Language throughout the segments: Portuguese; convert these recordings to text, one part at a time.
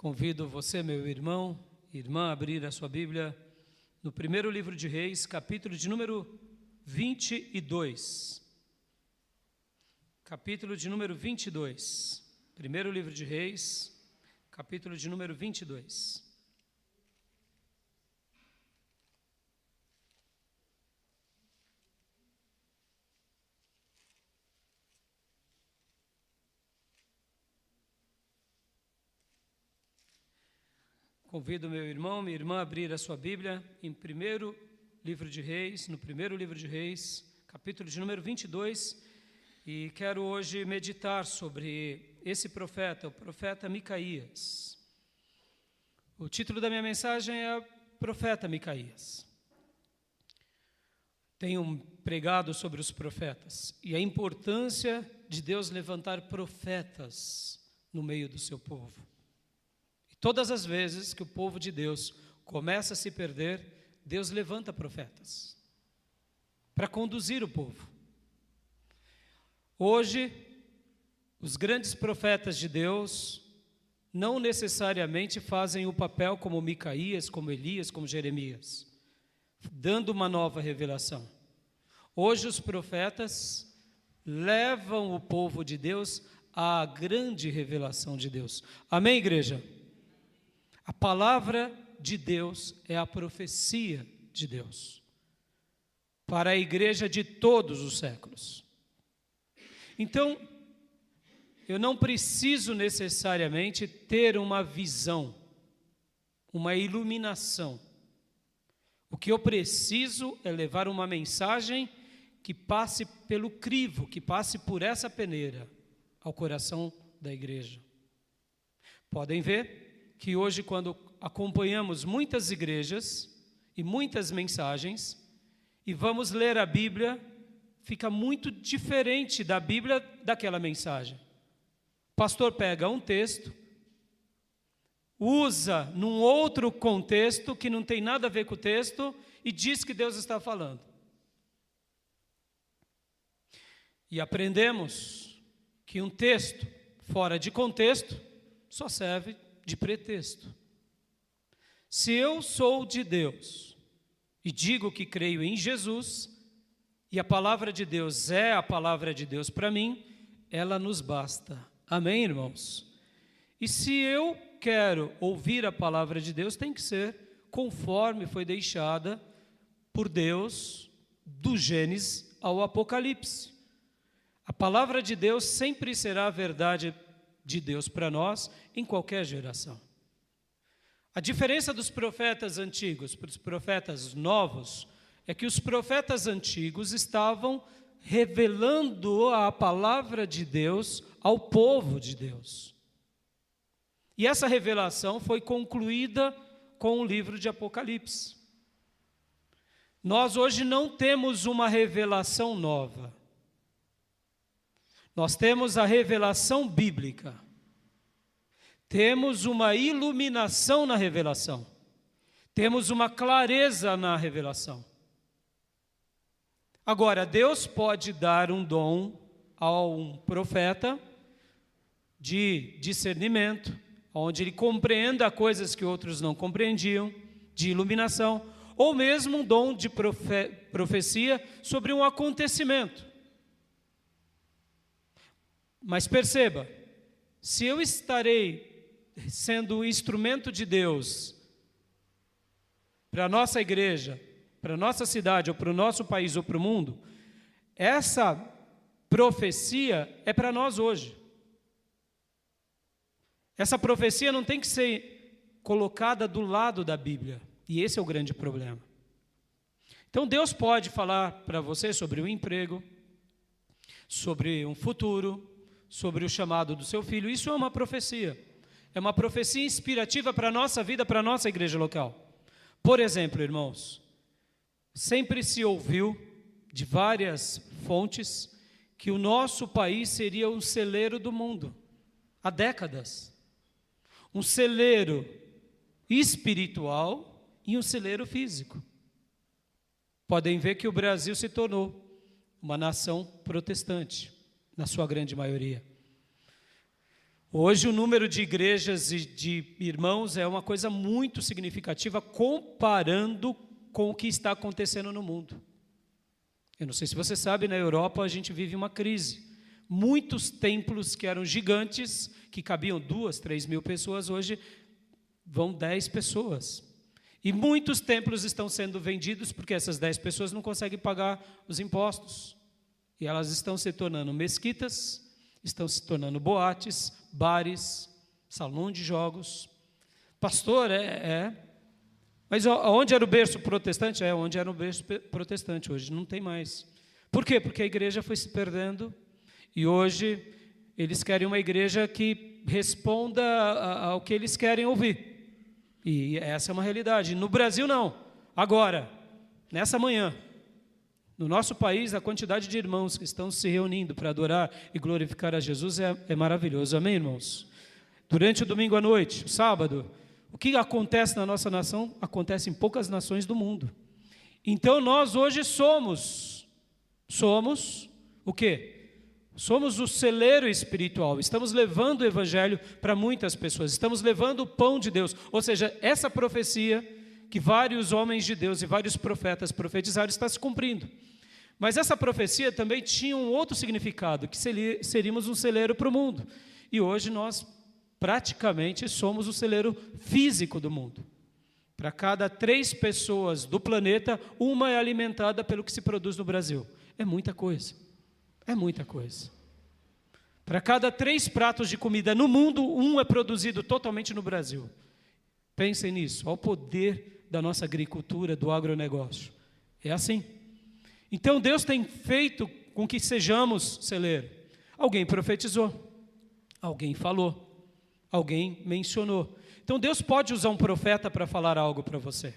Convido você, meu irmão e irmã, a abrir a sua Bíblia no primeiro livro de Reis, capítulo de número 22. Capítulo de número 22. Primeiro livro de Reis, capítulo de número 22. Convido meu irmão, minha irmã a abrir a sua Bíblia em primeiro livro de Reis, no primeiro livro de Reis, capítulo de número 22, e quero hoje meditar sobre esse profeta, o profeta Micaías. O título da minha mensagem é Profeta Micaías. Tenho pregado sobre os profetas e a importância de Deus levantar profetas no meio do seu povo. Todas as vezes que o povo de Deus começa a se perder, Deus levanta profetas para conduzir o povo. Hoje, os grandes profetas de Deus não necessariamente fazem o papel como Micaías, como Elias, como Jeremias, dando uma nova revelação. Hoje os profetas levam o povo de Deus à grande revelação de Deus. Amém, igreja? A palavra de Deus é a profecia de Deus para a igreja de todos os séculos. Então, eu não preciso necessariamente ter uma visão, uma iluminação. O que eu preciso é levar uma mensagem que passe pelo crivo, que passe por essa peneira ao coração da igreja. Podem ver que hoje, quando acompanhamos muitas igrejas e muitas mensagens, e vamos ler a Bíblia, fica muito diferente da Bíblia daquela mensagem. O pastor pega um texto, usa num outro contexto que não tem nada a ver com o texto e diz que Deus está falando. E aprendemos que um texto fora de contexto só serve de pretexto. Se eu sou de Deus e digo que creio em Jesus, e a palavra de Deus é a palavra de Deus para mim, ela nos basta. Amém, irmãos? E se eu quero ouvir a palavra de Deus, tem que ser conforme foi deixada por Deus do Gênesis ao Apocalipse. A palavra de Deus sempre será a verdade de Deus para nós em qualquer geração. A diferença dos profetas antigos para os profetas novos é que os profetas antigos estavam revelando a palavra de Deus ao povo de Deus. E essa revelação foi concluída com o livro de Apocalipse. Nós hoje não temos uma revelação nova. Nós temos a revelação bíblica. Temos uma iluminação na revelação. Temos uma clareza na revelação. Agora, Deus pode dar um dom a um profeta de discernimento, onde ele compreenda coisas que outros não compreendiam, de iluminação, ou mesmo um dom de profecia sobre um acontecimento. Mas perceba, se eu estarei sendo um instrumento de Deus para a nossa igreja, para a nossa cidade, ou para o nosso país, ou para o mundo, essa profecia é para nós hoje. Essa profecia não tem que ser colocada do lado da Bíblia, e esse é o grande problema. Então Deus pode falar para você sobre o emprego, sobre um futuro, sobre o chamado do seu filho. Isso é uma profecia inspirativa para a nossa vida, para a nossa igreja local. Por exemplo, irmãos, sempre se ouviu de várias fontes que o nosso país seria um celeiro do mundo, há décadas. Um celeiro espiritual e um celeiro físico. Podem ver que o Brasil se tornou uma nação protestante, na sua grande maioria. Hoje o número de igrejas e de irmãos é uma coisa muito significativa comparando com o que está acontecendo no mundo. Eu não sei se você sabe, na Europa a gente vive uma crise. Muitos templos que eram gigantes, que cabiam 2, 3 mil pessoas, hoje vão 10 pessoas. E muitos templos estão sendo vendidos porque essas 10 pessoas não conseguem pagar os impostos. E elas estão se tornando mesquitas, estão se tornando boates, bares, salão de jogos. Pastor, Mas onde era o berço protestante? Onde era o berço protestante, hoje não tem mais. Por quê? Porque a igreja foi se perdendo e hoje eles querem uma igreja que responda ao que eles querem ouvir. E essa é uma realidade. No Brasil não. Agora, nessa manhã, no nosso país, a quantidade de irmãos que estão se reunindo para adorar e glorificar a Jesus é maravilhoso. Amém, irmãos? Durante o domingo à noite, o sábado, o que acontece na nossa nação, acontece em poucas nações do mundo. Então, nós hoje somos o quê? Somos o celeiro espiritual, estamos levando o evangelho para muitas pessoas, estamos levando o pão de Deus, ou seja, essa profecia que vários homens de Deus e vários profetas profetizaram está se cumprindo. Mas essa profecia também tinha um outro significado, que seríamos um celeiro para o mundo. E hoje nós praticamente somos o celeiro físico do mundo. Para cada 3 pessoas do planeta, uma é alimentada pelo que se produz no Brasil. É muita coisa. É muita coisa. Para cada 3 pratos de comida no mundo, um é produzido totalmente no Brasil. Pensem nisso, ao poder da nossa agricultura, do agronegócio. É assim. Então Deus tem feito com que sejamos celeiro. Alguém profetizou, alguém falou, alguém mencionou. Então Deus pode usar um profeta para falar algo para você.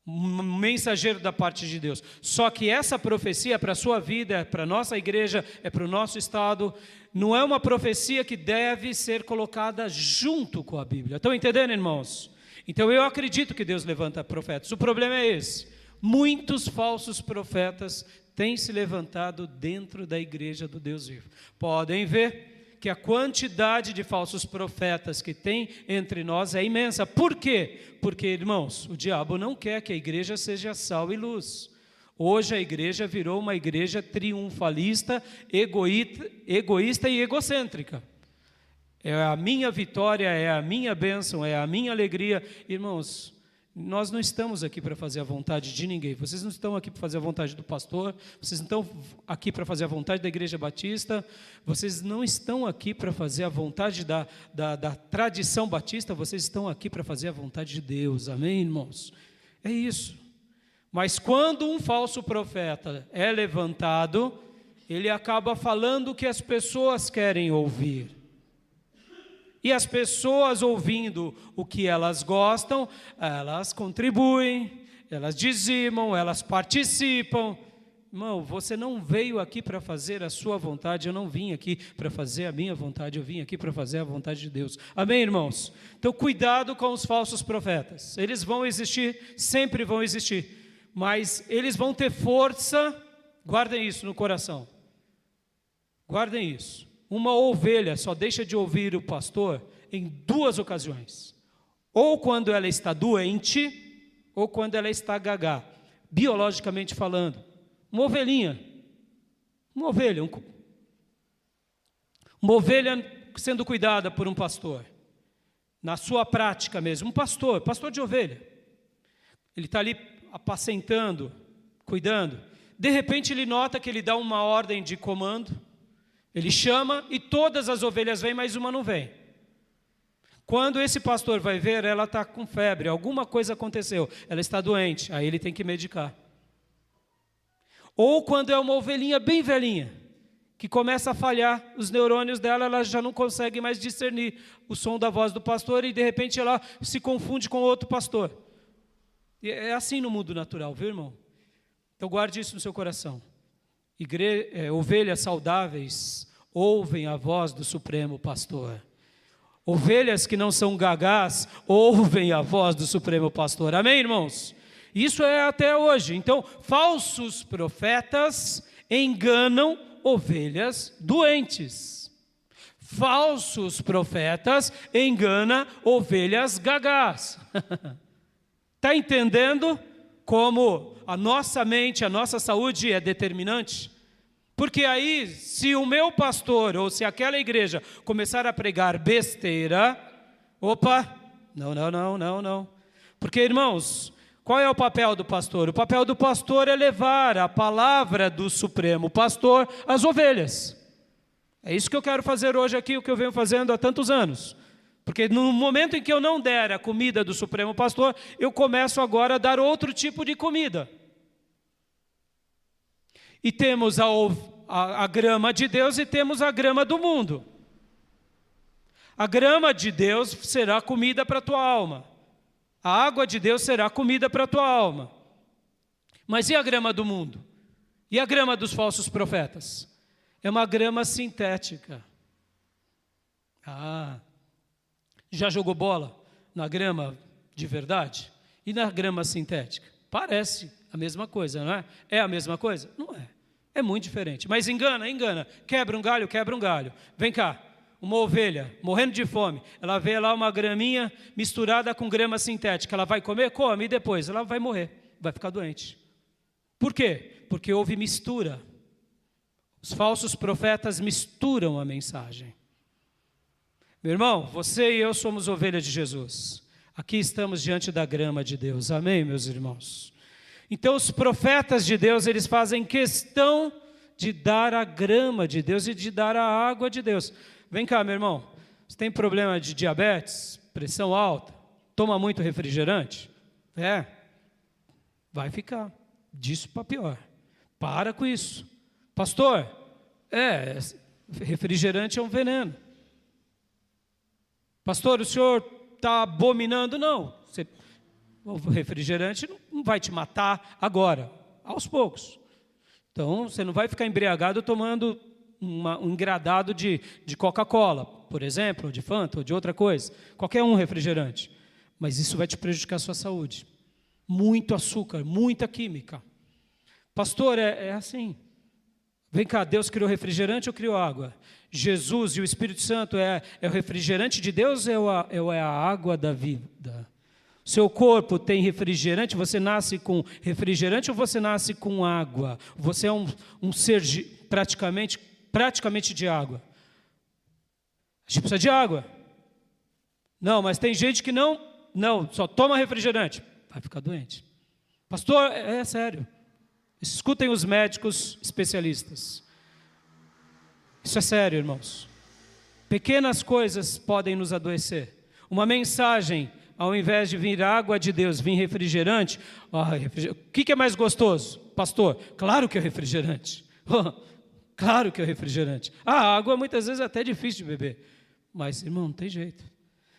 Um mensageiro da parte de Deus. Só que essa profecia é para a sua vida, é para a nossa igreja, é para o nosso estado. Não é uma profecia que deve ser colocada junto com a Bíblia. Estão entendendo, irmãos? Então eu acredito que Deus levanta profetas. O problema é esse. Muitos falsos profetas têm se levantado dentro da igreja do Deus vivo. Podem ver que a quantidade de falsos profetas que tem entre nós é imensa. Por quê? Porque, irmãos, o diabo não quer que a igreja seja sal e luz. Hoje a igreja virou uma igreja triunfalista, egoísta e egocêntrica. É a minha vitória, é a minha bênção, é a minha alegria. Irmãos, nós não estamos aqui para fazer a vontade de ninguém. Vocês não estão aqui para fazer a vontade do pastor, vocês não estão aqui para fazer a vontade da Igreja Batista, vocês não estão aqui para fazer a vontade da tradição batista, vocês estão aqui para fazer a vontade de Deus. Amém, irmãos? É isso. Mas quando um falso profeta é levantado, ele acaba falando o que as pessoas querem ouvir. E as pessoas ouvindo o que elas gostam, elas contribuem, elas dizimam, elas participam. Irmão, você não veio aqui para fazer a sua vontade, eu não vim aqui para fazer a minha vontade, eu vim aqui para fazer a vontade de Deus. Amém, irmãos? Então, cuidado com os falsos profetas. Eles vão existir, sempre vão existir, mas eles vão ter força, guardem isso no coração. Guardem isso. Uma ovelha só deixa de ouvir o pastor em 2 ocasiões. Ou quando ela está doente, ou quando ela está gagá, biologicamente falando. Uma ovelhinha, uma ovelha sendo cuidada por um pastor. Na sua prática mesmo, um pastor de ovelha. Ele está ali apacentando, cuidando. De repente ele nota que ele dá uma ordem de comando. Ele chama e todas as ovelhas vêm, mas uma não vem. Quando esse pastor vai ver, ela está com febre, alguma coisa aconteceu, ela está doente, aí ele tem que medicar. Ou quando é uma ovelhinha bem velhinha, que começa a falhar os neurônios dela, ela já não consegue mais discernir o som da voz do pastor e de repente ela se confunde com outro pastor. E é assim no mundo natural, viu, irmão? Então guarde isso no seu coração. Ovelhas saudáveis ouvem a voz do Supremo Pastor. Ovelhas que não são gagás ouvem a voz do Supremo Pastor. Amém, irmãos? Isso é até hoje. Então, falsos profetas enganam ovelhas doentes. falsos profetas enganam ovelhas gagás. Está entendendo como a nossa mente, a nossa saúde é determinante? Porque aí, se o meu pastor ou se aquela igreja começar a pregar besteira, opa, não. Porque, irmãos, qual é o papel do pastor? O papel do pastor é levar a palavra do Supremo Pastor às ovelhas. É isso que eu quero fazer hoje aqui, o que eu venho fazendo há tantos anos. Porque no momento em que eu não der a comida do Supremo Pastor, eu começo agora a dar outro tipo de comida. E temos a grama de Deus e temos a grama do mundo. A grama de Deus será comida para a tua alma. A água de Deus será comida para a tua alma. Mas e a grama do mundo? E a grama dos falsos profetas? É uma grama sintética. Já jogou bola na grama de verdade? E na grama sintética? Parece a mesma coisa, não é? É a mesma coisa? Não é. É muito diferente. Mas engana. Quebra um galho. Vem cá, uma ovelha morrendo de fome. Ela vê lá uma graminha misturada com grama sintética. Ela vai comer? Come. E depois ela vai morrer. Vai ficar doente. Por quê? Porque houve mistura. Os falsos profetas misturam a mensagem. Meu irmão, você e eu somos ovelhas de Jesus. Aqui estamos diante da grama de Deus. Amém, meus irmãos? Então, os profetas de Deus, eles fazem questão de dar a grama de Deus e de dar a água de Deus. Vem cá, meu irmão. Você tem problema de diabetes, pressão alta, toma muito refrigerante? Vai ficar disso para pior. Para com isso. Pastor, refrigerante é um veneno. Pastor, o senhor está abominando? Não. O refrigerante não vai te matar agora, aos poucos. Então, você não vai ficar embriagado tomando um engradado de Coca-Cola, por exemplo, ou de Fanta, ou de outra coisa. Qualquer um refrigerante. Mas isso vai te prejudicar a sua saúde. Muito açúcar, muita química. Pastor, é assim. Vem cá, Deus criou refrigerante ou criou água? Jesus e o Espírito Santo é o refrigerante de Deus ou é a água da vida? Seu corpo tem refrigerante, você nasce com refrigerante ou você nasce com água? Você é um ser praticamente de água. A gente precisa de água. Não, mas tem gente que não, só toma refrigerante. Vai ficar doente. Pastor, é sério. Escutem os médicos especialistas. Isso é sério, irmãos. Pequenas coisas podem nos adoecer. Uma mensagem, ao invés de vir água de Deus, vir refrigerante. O que é mais gostoso, pastor? Claro que é refrigerante. Claro que é refrigerante. A água muitas vezes é até difícil de beber. Mas, irmão, não tem jeito.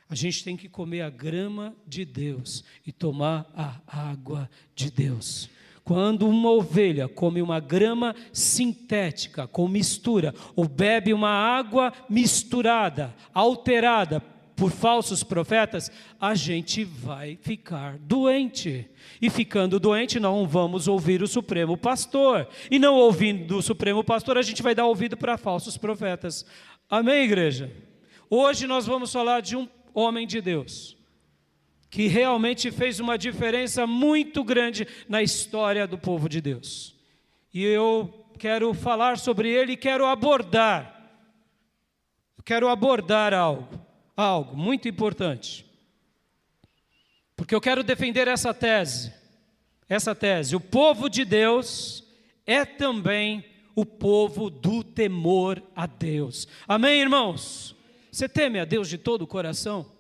A gente tem que comer a grama de Deus e tomar a água de Deus. Quando uma ovelha come uma grama sintética com mistura, ou bebe uma água misturada, alterada por falsos profetas, a gente vai ficar doente. E ficando doente, não vamos ouvir o Supremo Pastor. E não ouvindo o Supremo Pastor, a gente vai dar ouvido para falsos profetas. Amém, igreja? Hoje nós vamos falar de um homem de Deus que realmente fez uma diferença muito grande na história do povo de Deus. E eu quero falar sobre ele e quero abordar algo muito importante. Porque eu quero defender essa tese. O povo de Deus é também o povo do temor a Deus. Amém, irmãos? Você teme a Deus de todo o coração?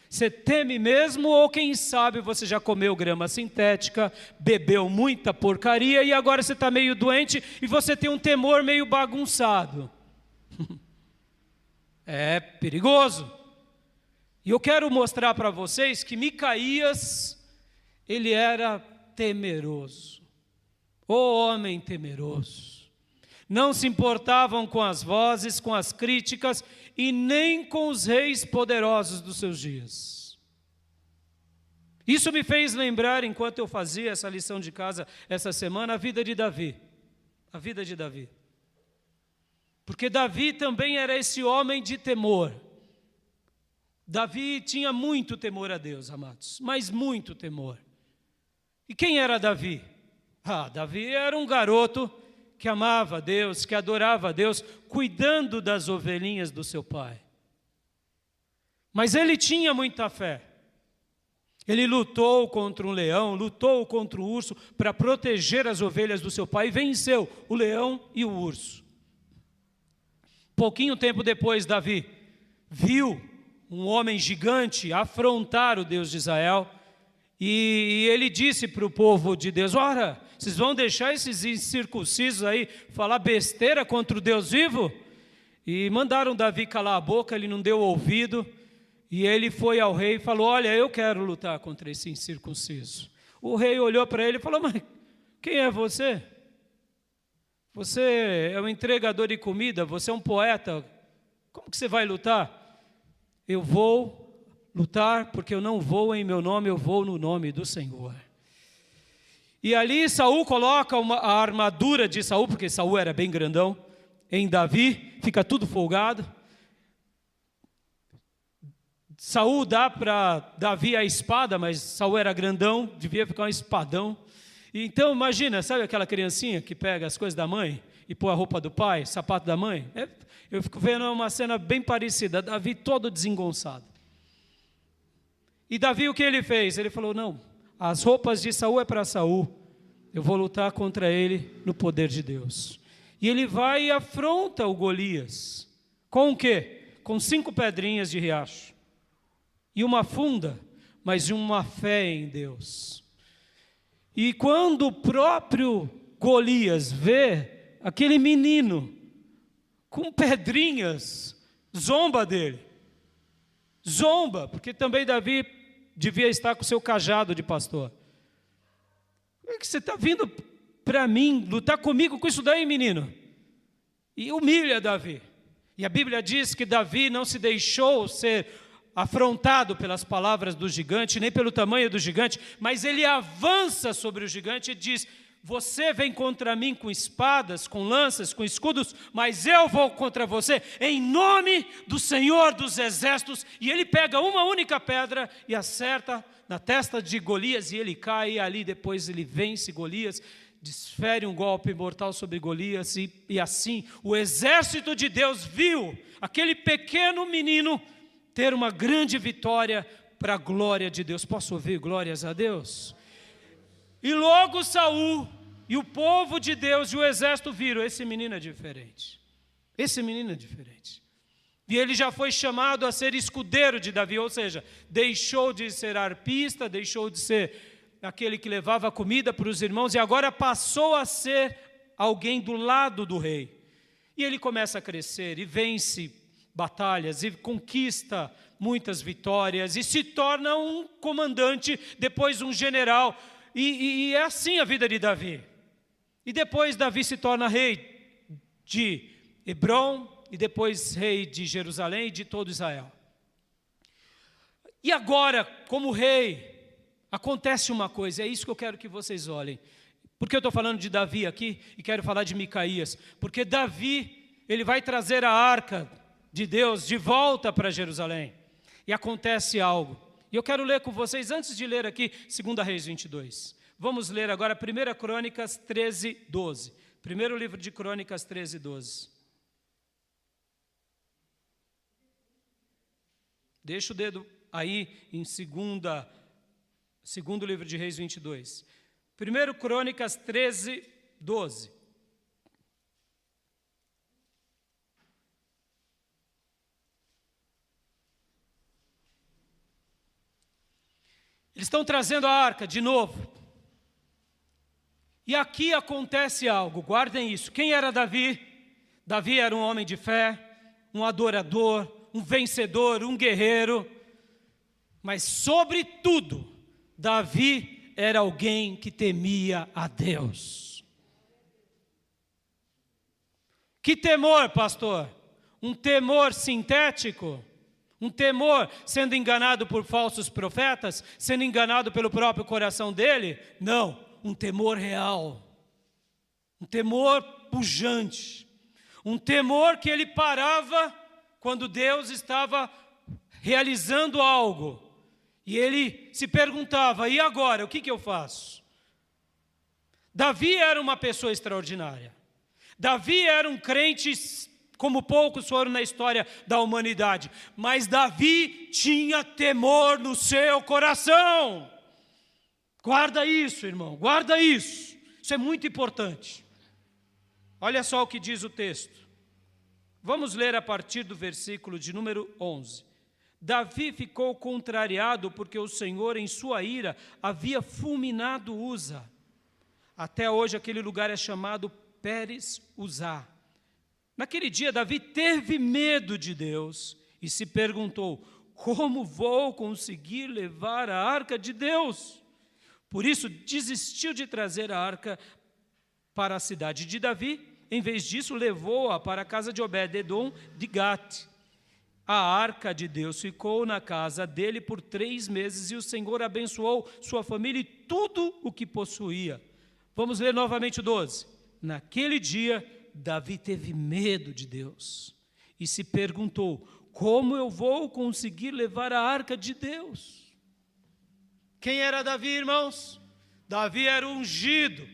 Você teme mesmo, ou quem sabe você já comeu grama sintética, bebeu muita porcaria e agora você está meio doente e você tem um temor meio bagunçado. É perigoso. E eu quero mostrar para vocês que Micaías, ele era temeroso. O homem temeroso. Não se importavam com as vozes, com as críticas e nem com os reis poderosos dos seus dias. Isso me fez lembrar, enquanto eu fazia essa lição de casa essa semana, a vida de Davi. A vida de Davi. Porque Davi também era esse homem de temor. Davi tinha muito temor a Deus, amados, mas muito temor. E quem era Davi? Davi era um garoto que amava a Deus, que adorava a Deus, cuidando das ovelhinhas do seu pai. Mas ele tinha muita fé. Ele lutou contra um leão, lutou contra o urso para proteger as ovelhas do seu pai e venceu o leão e o urso. Pouquinho tempo depois, Davi viu um homem gigante afrontar o Deus de Israel e ele disse para o povo de Deus: ora, vocês vão deixar esses incircuncisos aí falar besteira contra o Deus vivo? E mandaram Davi calar a boca, ele não deu ouvido. E ele foi ao rei e falou: olha, eu quero lutar contra esse incircunciso. O rei olhou para ele e falou: mas quem é você? Você é um entregador de comida, você é um poeta, como que você vai lutar? Eu vou lutar porque eu não vou em meu nome, eu vou no nome do Senhor. E ali Saul coloca a armadura de Saul, porque Saul era bem grandão, em Davi, fica tudo folgado. Saul dá para Davi a espada, mas Saul era grandão, devia ficar um espadão. Então imagina, sabe aquela criancinha que pega as coisas da mãe e põe a roupa do pai, sapato da mãe? Eu fico vendo uma cena bem parecida, Davi todo desengonçado. E Davi o que ele fez? Ele falou: não, as roupas de Saul é para Saul, eu vou lutar contra ele no poder de Deus. E ele vai e afronta o Golias. Com o quê? Com 5 pedrinhas de riacho. E uma funda, mas uma fé em Deus. E quando o próprio Golias vê aquele menino com pedrinhas, zomba dele. Zomba, porque também Davi devia estar com o seu cajado de pastor. Como é que você está vindo para mim, lutar comigo com isso daí, menino? E humilha Davi. E a Bíblia diz que Davi não se deixou ser afrontado pelas palavras do gigante, nem pelo tamanho do gigante, mas ele avança sobre o gigante e diz: você vem contra mim com espadas, com lanças, com escudos, mas eu vou contra você em nome do Senhor dos Exércitos. E ele pega uma única pedra e acerta na testa de Golias e ele cai, e ali depois ele vence Golias, desfere um golpe mortal sobre Golias e assim o exército de Deus viu aquele pequeno menino ter uma grande vitória para a glória de Deus. Posso ouvir glórias a Deus? E logo Saul e o povo de Deus e o exército viram: esse menino é diferente. Esse menino é diferente. E ele já foi chamado a ser escudeiro de Davi, ou seja, deixou de ser arpista, deixou de ser aquele que levava comida para os irmãos e agora passou a ser alguém do lado do rei. E ele começa a crescer e vence batalhas e conquista muitas vitórias e se torna um comandante, depois um general, e é assim a vida de Davi. E depois Davi se torna rei de Hebrom e depois rei de Jerusalém e de todo Israel. E agora, como rei, acontece uma coisa, é isso que eu quero que vocês olhem. Por que eu estou falando de Davi aqui e quero falar de Micaías? Porque Davi, ele vai trazer a arca de Deus de volta para Jerusalém. E acontece algo. E eu quero ler com vocês, antes de ler aqui, 2 Reis 22. Vamos ler agora 1 Crônicas 13, 12. Primeiro livro de Crônicas 13, 12. Deixa o dedo aí em segundo livro de Reis 22. 1 Crônicas 13, 12. Eles estão trazendo a arca de novo. E aqui acontece algo, guardem isso. Quem era Davi? Davi era um homem de fé, um adorador, um vencedor, um guerreiro. Mas, sobretudo, Davi era alguém que temia a Deus. Que temor, pastor? Um temor sintético? Um temor sendo enganado por falsos profetas? Sendo enganado pelo próprio coração dele? Não, um temor real. Um temor pujante. Um temor que ele parava quando Deus estava realizando algo. E ele se perguntava, e agora, o que eu faço? Davi era uma pessoa extraordinária. Davi era um crente como poucos foram na história da humanidade. Mas Davi tinha temor no seu coração. Guarda isso, irmão, guarda isso. Isso é muito importante. Olha só o que diz o texto. Vamos ler a partir do versículo de número 11. Davi ficou contrariado porque o Senhor, em sua ira, havia fulminado Uza. Até hoje aquele lugar é chamado Pérez-Uzá. Naquele dia, Davi teve medo de Deus e se perguntou, como vou conseguir levar a arca de Deus? Por isso, desistiu de trazer a arca para a cidade de Davi. Em vez disso, levou-a para a casa de Obed-edom de Gate. A arca de Deus ficou na casa dele por 3 meses e o Senhor abençoou sua família e tudo o que possuía. Vamos ler novamente o 12. Naquele dia, Davi teve medo de Deus e se perguntou, como eu vou conseguir levar a arca de Deus? Quem era Davi, irmãos? Davi era o ungido,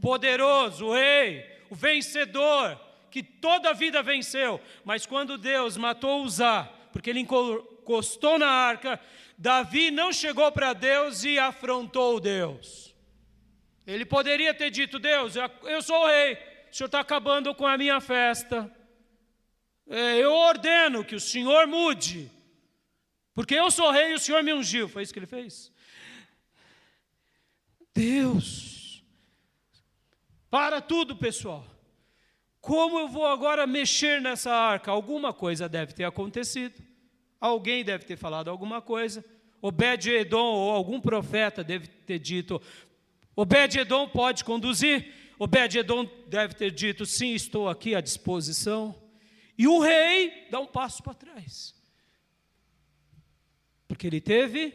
poderoso, o rei, o vencedor, que toda a vida venceu. Mas quando Deus matou Uzá, porque ele encostou na arca, Davi não chegou para Deus e afrontou Deus. Ele poderia ter dito, Deus, eu sou o rei, o Senhor está acabando com a minha festa. Eu ordeno que o Senhor mude, porque eu sou rei e o Senhor me ungiu. Foi isso que ele fez? Deus, para tudo, pessoal. Como eu vou agora mexer nessa arca? Alguma coisa deve ter acontecido. Alguém deve ter falado alguma coisa. Obed-edom ou algum profeta deve ter dito, Obed-edom pode conduzir. Obed-edom deve ter dito, sim, estou aqui à disposição. E o rei dá um passo para trás. Porque ele teve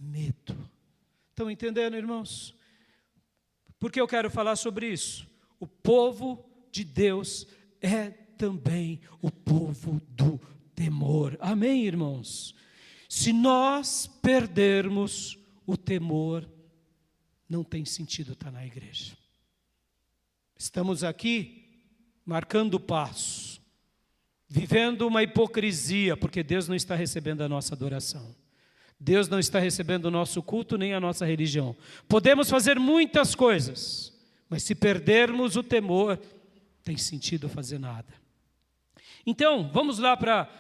medo. Estão entendendo, irmãos? Por que eu quero falar sobre isso? O povo de Deus é também o povo do temor. Amém, irmãos? Se nós perdermos o temor, não tem sentido estar na igreja. Estamos aqui marcando o passo, vivendo uma hipocrisia, porque Deus não está recebendo a nossa adoração. Deus não está recebendo o nosso culto, nem a nossa religião. Podemos fazer muitas coisas, mas se perdermos o temor, não tem sentido fazer nada. Então, vamos lá para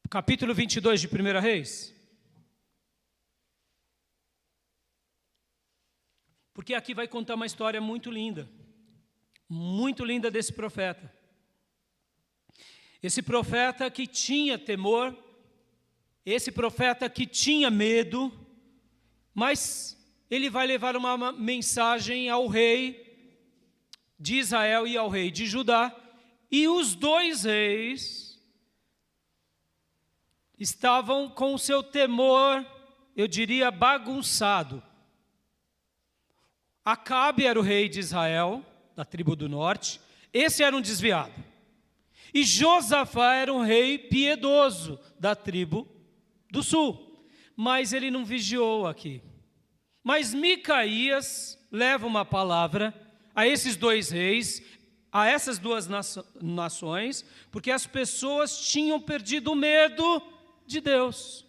o capítulo 22 de 1 Reis. Porque aqui vai contar uma história muito linda desse profeta. Esse profeta que tinha temor, esse profeta que tinha medo, mas ele vai levar uma mensagem ao rei de Israel e ao rei de Judá, e os 2 reis estavam com o seu temor, eu diria, bagunçado. Acabe era o rei de Israel, da tribo do norte, esse era um desviado. E Josafá era um rei piedoso, da tribo do sul. Mas ele não vigiou aqui. Mas Micaías leva uma palavra a esses 2 reis, a essas 2 nações, porque as pessoas tinham perdido o medo de Deus.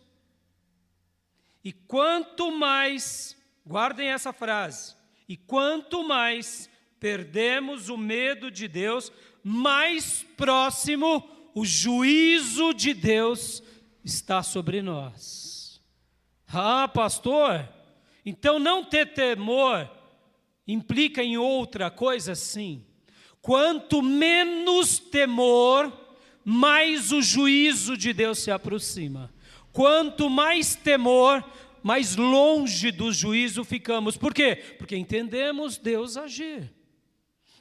E quanto mais, guardem essa frase, e quanto mais perdemos o medo de Deus, mais próximo o juízo de Deus está sobre nós. Ah, pastor, então não ter temor implica em outra coisa? Sim. Quanto menos temor, mais o juízo de Deus se aproxima. Quanto mais temor, mais longe do juízo ficamos. Por quê? Porque entendemos Deus agir.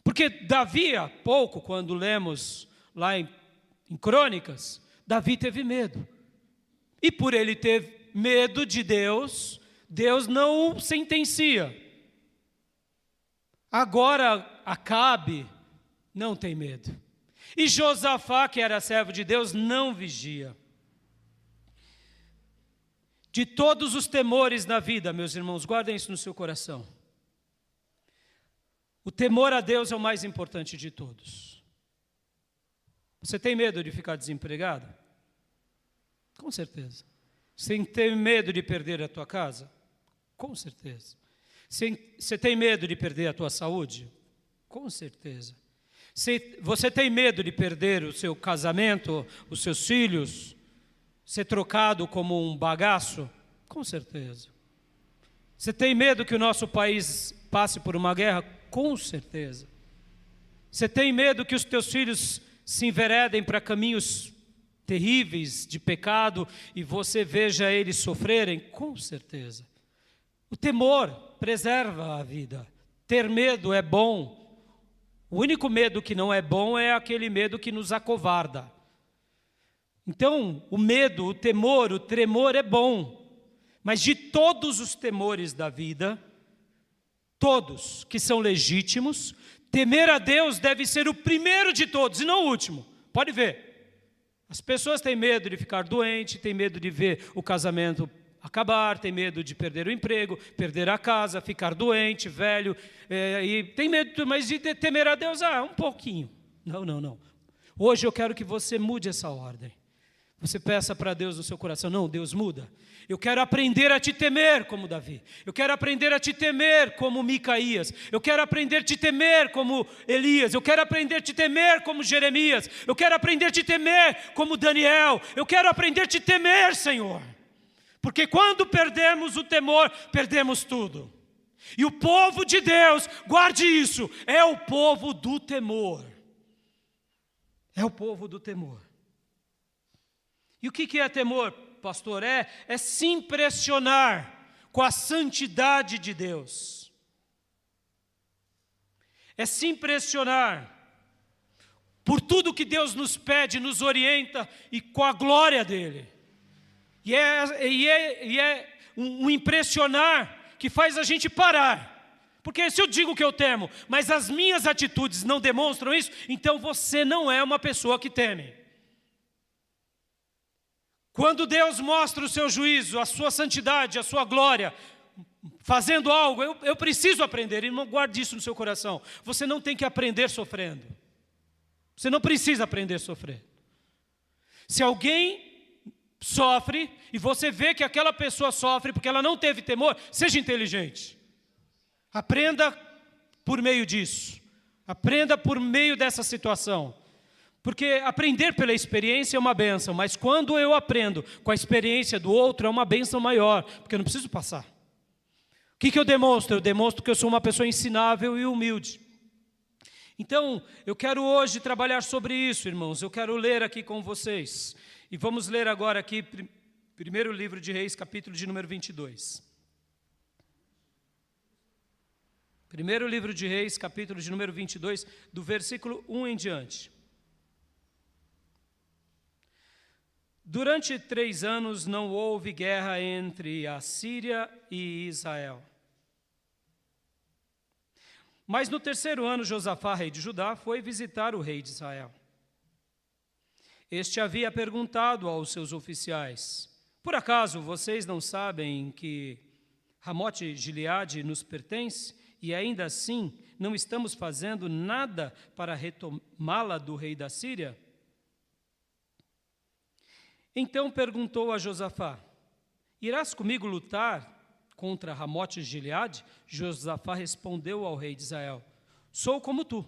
Porque Davi, há pouco, quando lemos lá em Crônicas, Davi teve medo. E por ele ter medo de Deus, Deus não o sentencia. Agora Acabe não tem medo. E Josafá, que era servo de Deus, não vigia. De todos os temores na vida, meus irmãos, guardem isso no seu coração. O temor a Deus é o mais importante de todos. Você tem medo de ficar desempregado? Com certeza. Você tem medo de perder a tua casa? Com certeza. Você tem medo de perder a tua saúde? Com certeza. Você tem medo de perder o seu casamento, os seus filhos, ser trocado como um bagaço? Com certeza. Você tem medo que o nosso país passe por uma guerra? Com certeza. Você tem medo que os teus filhos se enveredem para caminhos terríveis de pecado e você veja eles sofrerem? Com certeza. O temor preserva a vida. Ter medo é bom. O único medo que não é bom é aquele medo que nos acovarda. Então, o medo, o temor, o tremor é bom. Mas de todos os temores da vida, todos que são legítimos, temer a Deus deve ser o primeiro de todos e não o último. Pode ver. As pessoas têm medo de ficar doente, têm medo de ver o casamento acabar, tem medo de perder o emprego, perder a casa, ficar doente, velho, e tem medo, mas de temer a Deus, um pouquinho. Não. Hoje eu quero que você mude essa ordem. Você peça para Deus no seu coração, não, Deus muda. Eu quero aprender a te temer como Davi. Eu quero aprender a te temer como Micaías. Eu quero aprender a te temer como Elias. Eu quero aprender a te temer como Jeremias. Eu quero aprender a te temer como Daniel. Eu quero aprender a te temer, Senhor. Porque quando perdemos o temor, perdemos tudo. E o povo de Deus, guarde isso, é o povo do temor. É o povo do temor. E o que é temor, pastor? É se impressionar com a santidade de Deus. É se impressionar por tudo que Deus nos pede, nos orienta e com a glória dEle. E é um impressionar que faz a gente parar. Porque se eu digo que eu temo, mas as minhas atitudes não demonstram isso, então você não é uma pessoa que teme. Quando Deus mostra o seu juízo, a sua santidade, a sua glória, fazendo algo, eu preciso aprender, e não guarde isso no seu coração. Você não tem que aprender sofrendo. Você não precisa aprender sofrendo. Se alguém sofre, e você vê que aquela pessoa sofre porque ela não teve temor, seja inteligente. Aprenda por meio disso. Aprenda por meio dessa situação. Porque aprender pela experiência é uma bênção, mas quando eu aprendo com a experiência do outro, é uma bênção maior, porque eu não preciso passar. O que eu demonstro? Eu demonstro que eu sou uma pessoa ensinável e humilde. Então, eu quero hoje trabalhar sobre isso, irmãos. Eu quero ler aqui com vocês. E vamos ler agora aqui, primeiro livro de Reis, capítulo de número 22. Primeiro livro de Reis, capítulo de número 22, do versículo 1 em diante. Durante 3 anos não houve guerra entre a Síria e Israel. Mas no 3º ano, Josafá, rei de Judá, foi visitar o rei de Israel. Este havia perguntado aos seus oficiais: por acaso vocês não sabem que Ramote-Gileade nos pertence e ainda assim não estamos fazendo nada para retomá-la do rei da Síria? Então perguntou a Josafá: irás comigo lutar contra Ramote-Gileade? Josafá respondeu ao rei de Israel: sou como tu.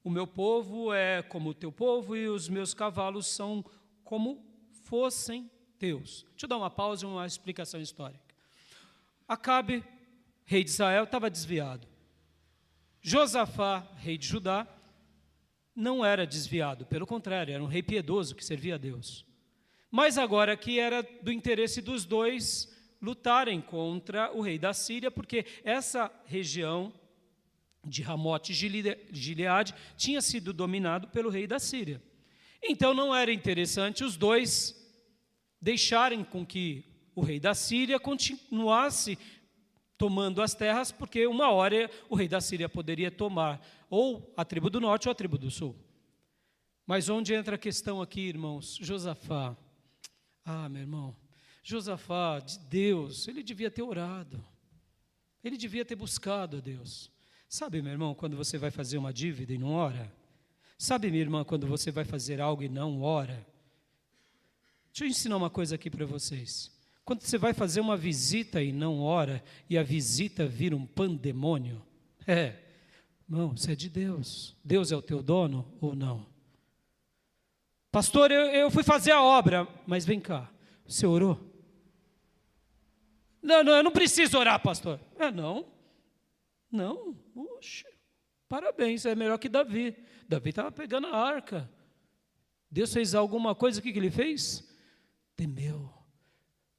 O meu povo é como o teu povo e os meus cavalos são como fossem teus. Deixa eu dar uma pausa e uma explicação histórica. Acabe, rei de Israel, estava desviado. Josafá, rei de Judá, não era desviado, pelo contrário, era um rei piedoso que servia a Deus. Mas agora que era do interesse dos dois lutarem contra o rei da Síria, porque essa região de Ramote-Gileade tinha sido dominado pelo rei da Síria. Então não era interessante os dois deixarem com que o rei da Síria continuasse tomando as terras, porque uma hora o rei da Síria poderia tomar ou a tribo do norte ou a tribo do sul. Mas onde entra a questão aqui, irmãos? Josafá. Meu irmão, Josafá, de Deus, ele devia ter orado. Ele devia ter buscado a Deus. Sabe, meu irmão, quando você vai fazer uma dívida e não ora? Sabe, minha irmã, quando você vai fazer algo e não ora? Deixa eu ensinar uma coisa aqui para vocês. Quando você vai fazer uma visita e não ora, e a visita vira um pandemônio, irmão, você é de Deus. Deus é o teu dono ou não? Pastor, eu fui fazer a obra, mas vem cá, você orou? Não, eu não preciso orar, pastor. Não, oxe, parabéns, é melhor que Davi. Davi estava pegando a arca. Deus fez alguma coisa, o que ele fez? Temeu.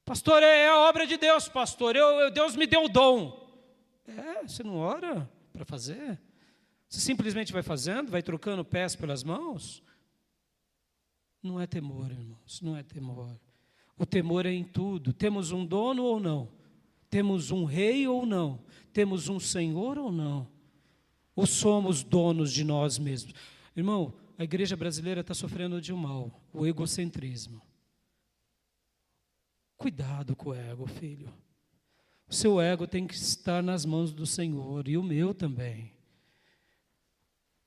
Pastor, é a obra de Deus, pastor, Deus me deu o dom. Você não ora para fazer? Você simplesmente vai fazendo, vai trocando pés pelas mãos? Não é temor, irmãos, não é temor. O temor é em tudo. Temos um dono ou não? Temos um rei ou não? Temos um senhor ou não? Ou somos donos de nós mesmos? Irmão, a igreja brasileira está sofrendo de um mal, o egocentrismo. Cuidado com o ego, filho. O seu ego tem que estar nas mãos do Senhor, e o meu também.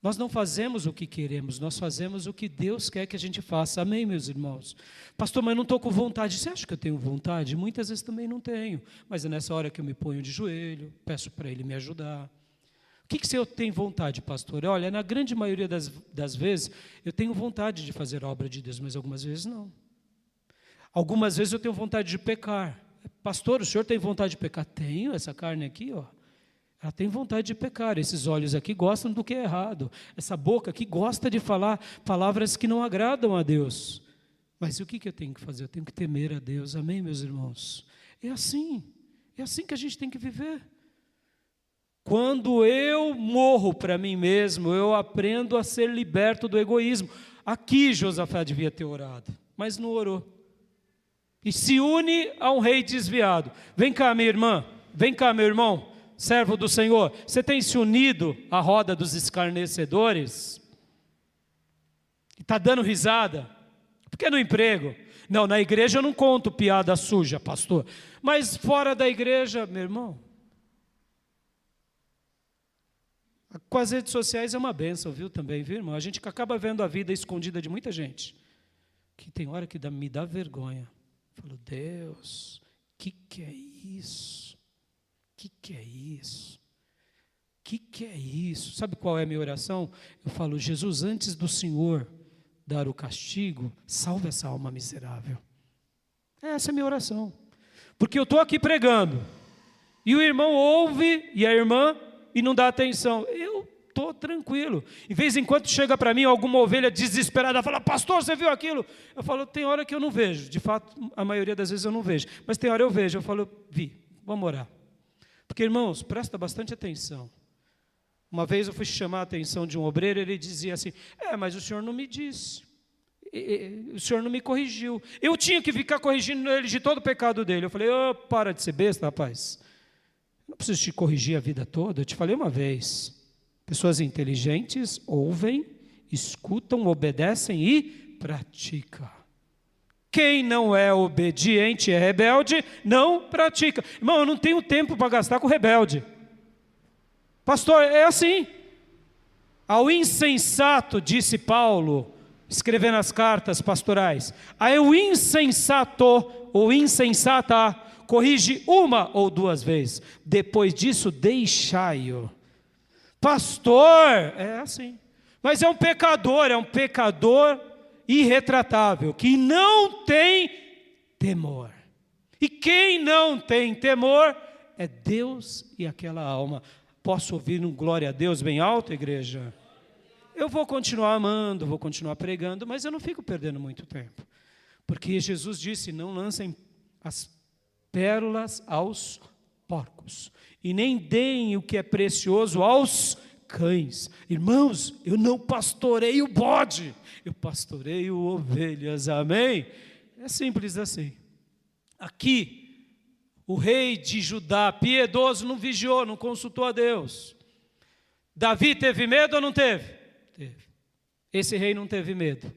Nós não fazemos o que queremos, nós fazemos o que Deus quer que a gente faça. Amém, meus irmãos? Pastor, mas não estou com vontade. Você acha que eu tenho vontade? Muitas vezes também não tenho. Mas é nessa hora que eu me ponho de joelho, peço para Ele me ajudar. O que você tem vontade, pastor? Olha, na grande maioria das vezes, eu tenho vontade de fazer a obra de Deus, mas algumas vezes não. Algumas vezes eu tenho vontade de pecar. Pastor, o senhor tem vontade de pecar? Tenho, essa carne aqui, ó. Ela tem vontade de pecar, esses olhos aqui gostam do que é errado, essa boca aqui gosta de falar palavras que não agradam a Deus. Mas o que eu tenho que fazer? Eu tenho que temer a Deus, amém, meus irmãos? É assim que a gente tem que viver. Quando eu morro para mim mesmo, eu aprendo a ser liberto do egoísmo. Aqui Josafá devia ter orado, mas não orou. E se une a um rei desviado. Vem cá, minha irmã, vem cá, meu irmão, servo do Senhor, você tem se unido à roda dos escarnecedores? E está dando risada? Por que no emprego? Não, na igreja eu não conto piada suja, pastor. Mas fora da igreja, meu irmão, com as redes sociais é uma bênção, viu, também, viu, irmão? A gente acaba vendo a vida escondida de muita gente, que tem hora que me dá vergonha. Eu falo, Deus, que é isso? Que é isso? Que é isso? Sabe qual é a minha oração? Eu falo, Jesus, antes do Senhor dar o castigo, salve essa alma miserável. Essa é a minha oração. Porque eu estou aqui pregando, e o irmão ouve, e a irmã, e não dá atenção. Eu estou tranquilo. De vez em quando chega para mim alguma ovelha desesperada, fala, pastor, você viu aquilo? Eu falo, tem hora que eu não vejo. De fato, a maioria das vezes eu não vejo. Mas tem hora eu vejo. Eu falo, vi, vamos orar. Porque, irmãos, presta bastante atenção. Uma vez eu fui chamar a atenção de um obreiro, ele dizia assim, mas o senhor não me disse, o senhor não me corrigiu. Eu tinha que ficar corrigindo ele de todo o pecado dele. Eu falei, para de ser besta, rapaz. Não preciso te corrigir a vida toda, eu te falei uma vez. Pessoas inteligentes ouvem, escutam, obedecem e praticam. Quem não é obediente é rebelde, não pratica. Irmão, eu não tenho tempo para gastar com rebelde. Pastor, é assim. Ao insensato, disse Paulo, escrevendo as cartas pastorais, aí o insensato ou insensata corrige uma ou duas vezes. Depois disso, deixai-o. Pastor, é assim. Mas é um pecador irretratável, que não tem temor. E quem não tem temor é Deus e aquela alma. Posso ouvir um glória a Deus bem alto, igreja? Eu vou continuar amando, vou continuar pregando, mas eu não fico perdendo muito tempo. Porque Jesus disse, não lancem as pérolas aos porcos, e nem deem o que é precioso aos cães. Irmãos, eu não pastoreio bode, eu pastoreio ovelhas, amém? É simples assim. Aqui, o rei de Judá, piedoso, não vigiou, não consultou a Deus. Davi teve medo ou não teve? Teve. Esse rei não teve medo.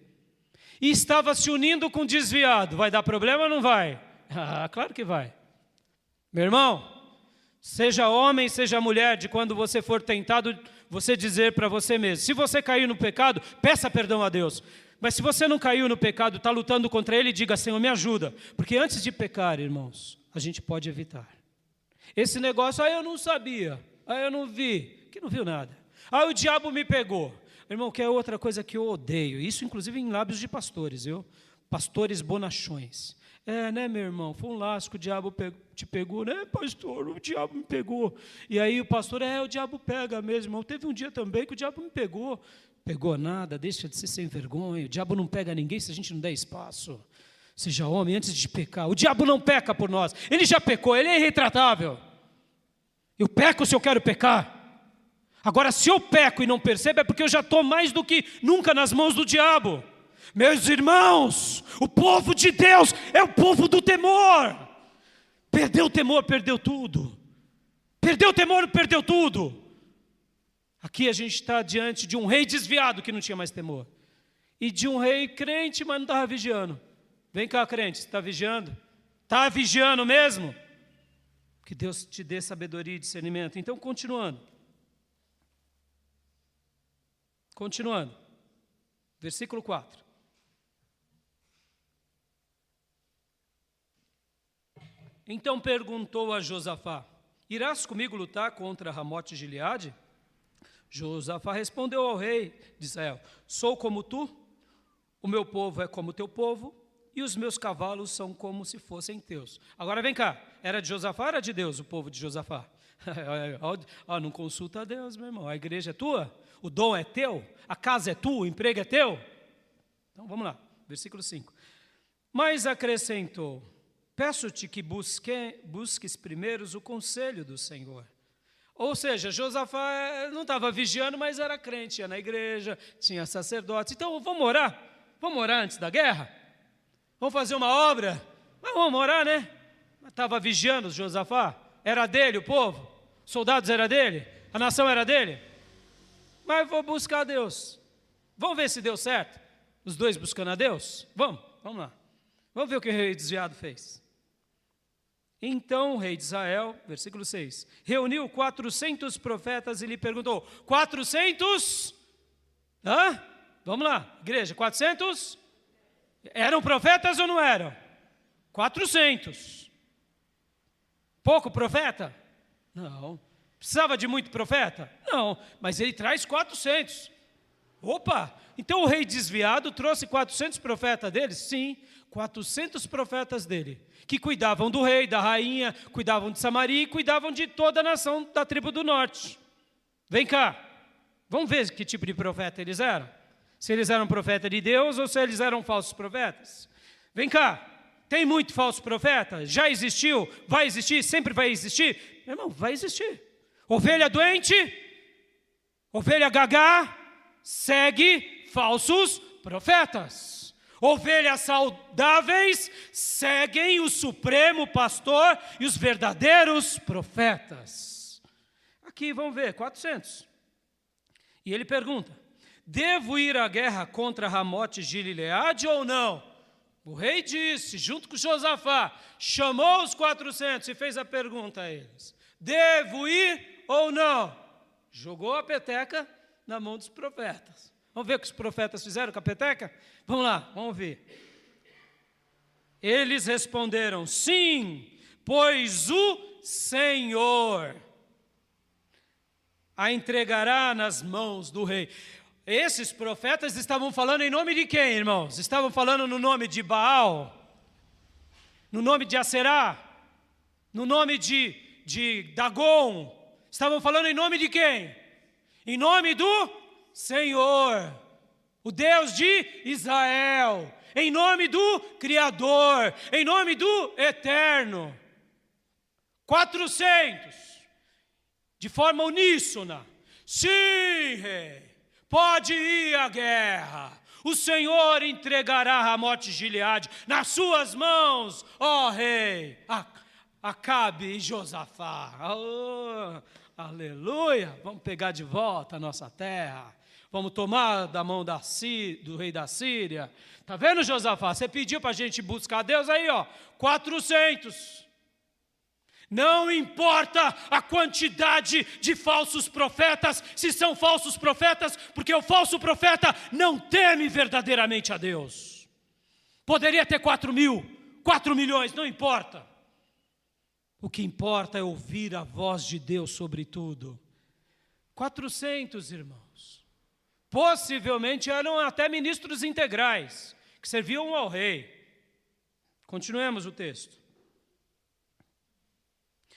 E estava se unindo com o desviado. Vai dar problema ou não vai? Ah, claro que vai. Meu irmão, seja homem, seja mulher, de quando você for tentado, você dizer para você mesmo, se você caiu no pecado, peça perdão a Deus. Mas se você não caiu no pecado, está lutando contra ele, diga, Senhor, me ajuda. Porque antes de pecar, irmãos, a gente pode evitar. Esse negócio, eu não sabia, eu não vi, que não viu nada. O diabo me pegou. Irmão, que é outra coisa que eu odeio, isso inclusive em lábios de pastores, viu? Pastores bonachões. Né, meu irmão, foi um lasco, o diabo te pegou, né, pastor, o diabo me pegou. E aí o pastor, o diabo pega mesmo, irmão. Teve um dia também que o diabo me pegou. Pegou nada, deixa de ser sem vergonha, o diabo não pega ninguém se a gente não der espaço. Seja homem antes de pecar, o diabo não peca por nós, ele já pecou, ele é irretratável. Eu peco se eu quero pecar. Agora, se eu peco e não percebo, é porque eu já estou mais do que nunca nas mãos do diabo. Meus irmãos, o povo de Deus é o povo do temor. Perdeu o temor, perdeu tudo. Perdeu o temor, perdeu tudo. Aqui a gente está diante de um rei desviado que não tinha mais temor. E de um rei crente, mas não estava vigiando. Vem cá, crente, você está vigiando? Está vigiando mesmo? Que Deus te dê sabedoria e discernimento. Então, continuando. Versículo 4. Então perguntou a Josafá, irás comigo lutar contra Ramote e Gileade? Josafá respondeu ao rei de Israel, sou como tu, o meu povo é como o teu povo, e os meus cavalos são como se fossem teus. Agora vem cá, era de Josafá ou era de Deus o povo de Josafá? Não consulta a Deus, meu irmão, a igreja é tua, o dom é teu, a casa é tua, o emprego é teu. Então vamos lá, versículo 5. Mas acrescentou, peço-te que busques primeiro o conselho do Senhor. Ou seja, Josafá não estava vigiando, mas era crente, ia na igreja, tinha sacerdotes. Então, vamos orar antes da guerra? Vamos fazer uma obra? Mas vamos orar, né? Estava vigiando Josafá, era dele o povo, soldados era dele, a nação era dele. Mas vou buscar a Deus. Vamos ver se deu certo? Os dois buscando a Deus? Vamos lá. Vamos ver o que o rei desviado fez. Então o rei de Israel, versículo 6, reuniu 400 profetas e lhe perguntou, 400? Vamos lá, igreja, 400? Eram profetas ou não eram? 400. Pouco profeta? Não. Precisava de muito profeta? Não, mas ele traz 400. Opa, então o rei desviado trouxe 400 profetas dele? Sim, 400 profetas dele, que cuidavam do rei, da rainha, cuidavam de Samaria e cuidavam de toda a nação da tribo do norte. Vem cá, vamos ver que tipo de profeta eles eram. Se eles eram profeta de Deus ou se eles eram falsos profetas. Vem cá, tem muito falso profeta? Já existiu? Vai existir? Sempre vai existir? Meu irmão, vai existir. Ovelha doente, ovelha gagá, segue falsos profetas. Ovelhas saudáveis seguem o supremo pastor e os verdadeiros profetas. Aqui, vamos ver, 400. E ele pergunta, devo ir à guerra contra Ramote e Gileade ou não? O rei disse, junto com Josafá, chamou os 400 e fez a pergunta a eles, devo ir ou não? Jogou a peteca na mão dos profetas. Vamos ver o que os profetas fizeram com a peteca? Vamos lá, vamos ver. Eles responderam, sim, pois o Senhor a entregará nas mãos do rei. Esses profetas estavam falando em nome de quem, irmãos? Estavam falando no nome de Baal, no nome de Aserá, no nome de Dagon. Estavam falando em nome de quem? Em nome do Senhor, o Deus de Israel, em nome do Criador, em nome do Eterno. 400, de forma uníssona, sim, rei, pode ir à guerra, o Senhor entregará Ramote e Gileade nas suas mãos, ó rei. Acabe e Josafá. Oh, aleluia! Vamos pegar de volta a nossa terra. Vamos tomar da mão do rei da Síria. Está vendo, Josafá? Você pediu para a gente buscar Deus aí, ó, 400. Não importa a quantidade de falsos profetas, se são falsos profetas, porque o falso profeta não teme verdadeiramente a Deus. Poderia ter 4 milhões, não importa. O que importa é ouvir a voz de Deus sobre tudo. 400, irmãos. Possivelmente eram até ministros integrais, que serviam ao rei. Continuemos o texto.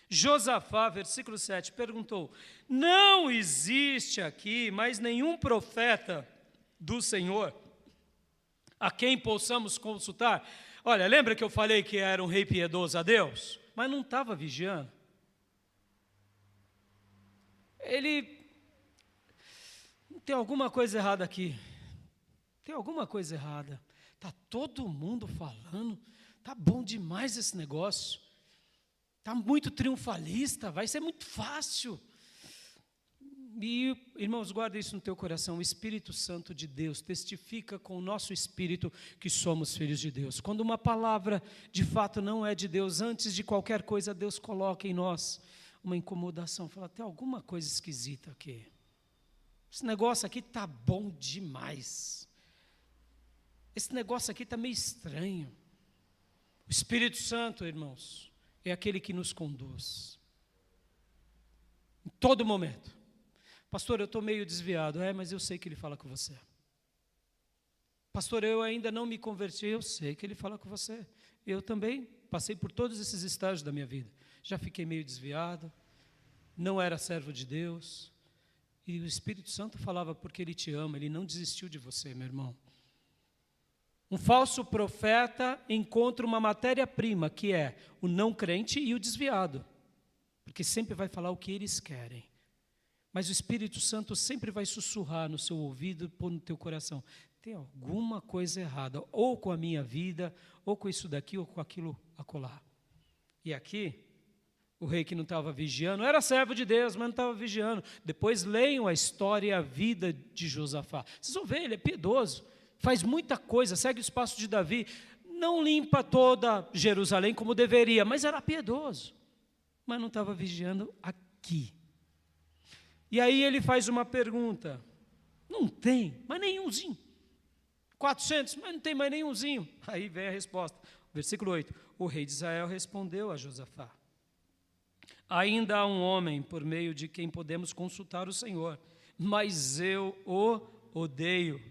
Josafá, versículo 7, perguntou: não existe aqui mais nenhum profeta do Senhor a quem possamos consultar? Olha, lembra que eu falei que era um rei piedoso a Deus? Mas não estava vigiando. Tem alguma coisa errada aqui. Tem alguma coisa errada. Está todo mundo falando. Está bom demais esse negócio. Está muito triunfalista, vai ser muito fácil. E, irmãos, guarda isso no teu coração. O Espírito Santo de Deus testifica com o nosso espírito que somos filhos de Deus. Quando uma palavra de fato não é de Deus, antes de qualquer coisa, Deus coloca em nós uma incomodação. Fala, tem alguma coisa esquisita aqui. Esse negócio aqui está bom demais. Esse negócio aqui está meio estranho. O Espírito Santo, irmãos, é aquele que nos conduz. Em todo momento. Pastor, eu estou meio desviado. Mas eu sei que Ele fala com você. Pastor, eu ainda não me converti. Eu sei que Ele fala com você. Eu também passei por todos esses estágios da minha vida. Já fiquei meio desviado. Não era servo de Deus. E o Espírito Santo falava porque Ele te ama. Ele não desistiu de você, meu irmão. Um falso profeta encontra uma matéria-prima, que é o não crente e o desviado. Porque sempre vai falar o que eles querem. Mas o Espírito Santo sempre vai sussurrar no seu ouvido e pôr no teu coração. Tem alguma coisa errada, ou com a minha vida, ou com isso daqui, ou com aquilo acolá. E aqui, o rei que não estava vigiando, era servo de Deus, mas não estava vigiando. Depois leiam a história e a vida de Josafá. Vocês vão ver, ele é piedoso. Faz muita coisa, segue os passos de Davi, não limpa toda Jerusalém como deveria, mas era piedoso, mas não estava vigiando aqui. E aí ele faz uma pergunta, não tem, mas nenhumzinho, 400, mas não tem mais nenhumzinho. Aí vem a resposta, versículo 8, o rei de Israel respondeu a Josafá: ainda há um homem por meio de quem podemos consultar o Senhor, mas eu o odeio,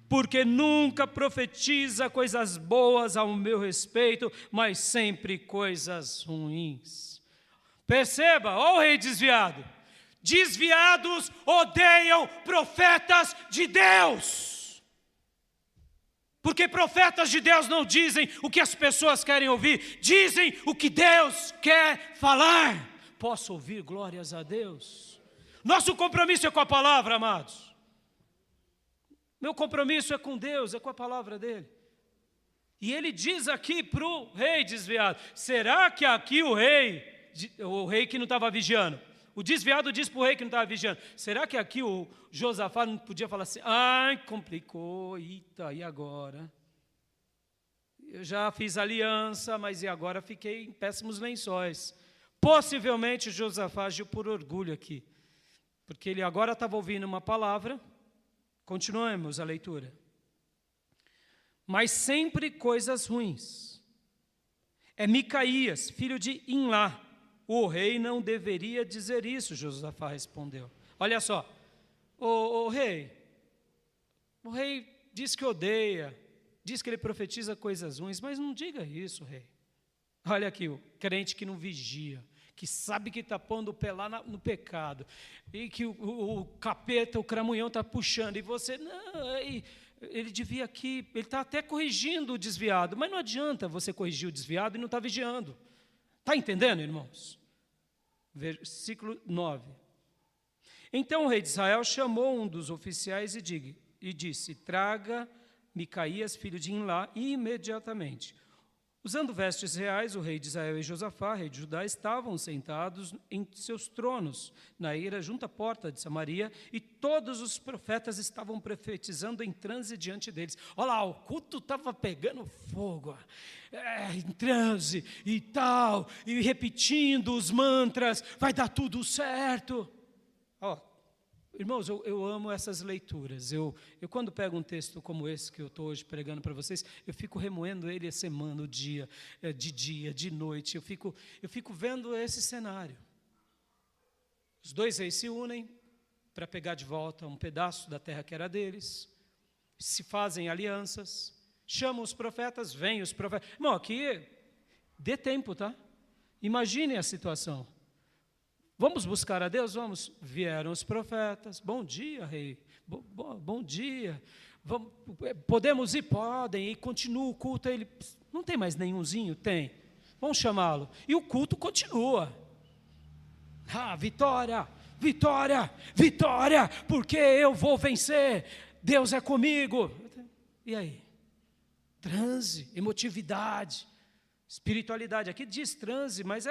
porque nunca profetiza coisas boas ao meu respeito, mas sempre coisas ruins. Perceba, ó o rei desviado. Desviados odeiam profetas de Deus. Porque profetas de Deus não dizem o que as pessoas querem ouvir, dizem o que Deus quer falar. Posso ouvir glórias a Deus? Nosso compromisso é com a palavra, amados. Meu compromisso é com Deus, é com a palavra dele. E ele diz aqui para o rei desviado, será que aqui o rei que não estava vigiando, o desviado diz para o rei que não estava vigiando, será que aqui o Josafá não podia falar assim, ai, complicou, eita, e agora? Eu já fiz aliança, mas e agora fiquei em péssimos lençóis. Possivelmente Josafá agiu por orgulho aqui, porque ele agora estava ouvindo uma palavra. Continuemos a leitura. Mas sempre coisas ruins. É Micaías, filho de Imlá. O rei não deveria dizer isso, Josafá respondeu. Olha só, o rei diz que odeia, diz que ele profetiza coisas ruins, mas não diga isso, rei. Olha aqui, o crente que não vigia, que sabe que está pondo o pé lá no pecado, e que o capeta, o cramunhão está puxando, e você, não, ele devia aqui, ele está até corrigindo o desviado, mas não adianta você corrigir o desviado e não está vigiando. Está entendendo, irmãos? Versículo 9. Então o rei de Israel chamou um dos oficiais e disse, traga Micaías, filho de Imlá, imediatamente. Usando vestes reais, o rei de Israel e Josafá, rei de Judá, estavam sentados em seus tronos, na eira junto à porta de Samaria, e todos os profetas estavam profetizando em transe diante deles. Olha lá, o culto estava pegando fogo, em transe e tal, e repetindo os mantras, vai dar tudo certo. Irmãos, eu amo essas leituras. Eu quando pego um texto como esse que eu estou hoje pregando para vocês, eu fico remoendo ele a semana, o dia, de noite. Eu fico vendo esse cenário. Os dois reis se unem para pegar de volta um pedaço da terra que era deles, se fazem alianças, chamam os profetas, vêm os profetas. Irmão, aqui, dê tempo, tá? Imaginem a situação. Vamos buscar a Deus? Vamos. Vieram os profetas. Bom dia, rei. Bom dia. Podemos ir? Podem. E continua o culto. Ele não tem mais nenhumzinho? Tem. Vamos chamá-lo. E o culto continua. Vitória, vitória, vitória, porque eu vou vencer. Deus é comigo. E aí? Transe, emotividade. Espiritualidade, aqui diz transe, mas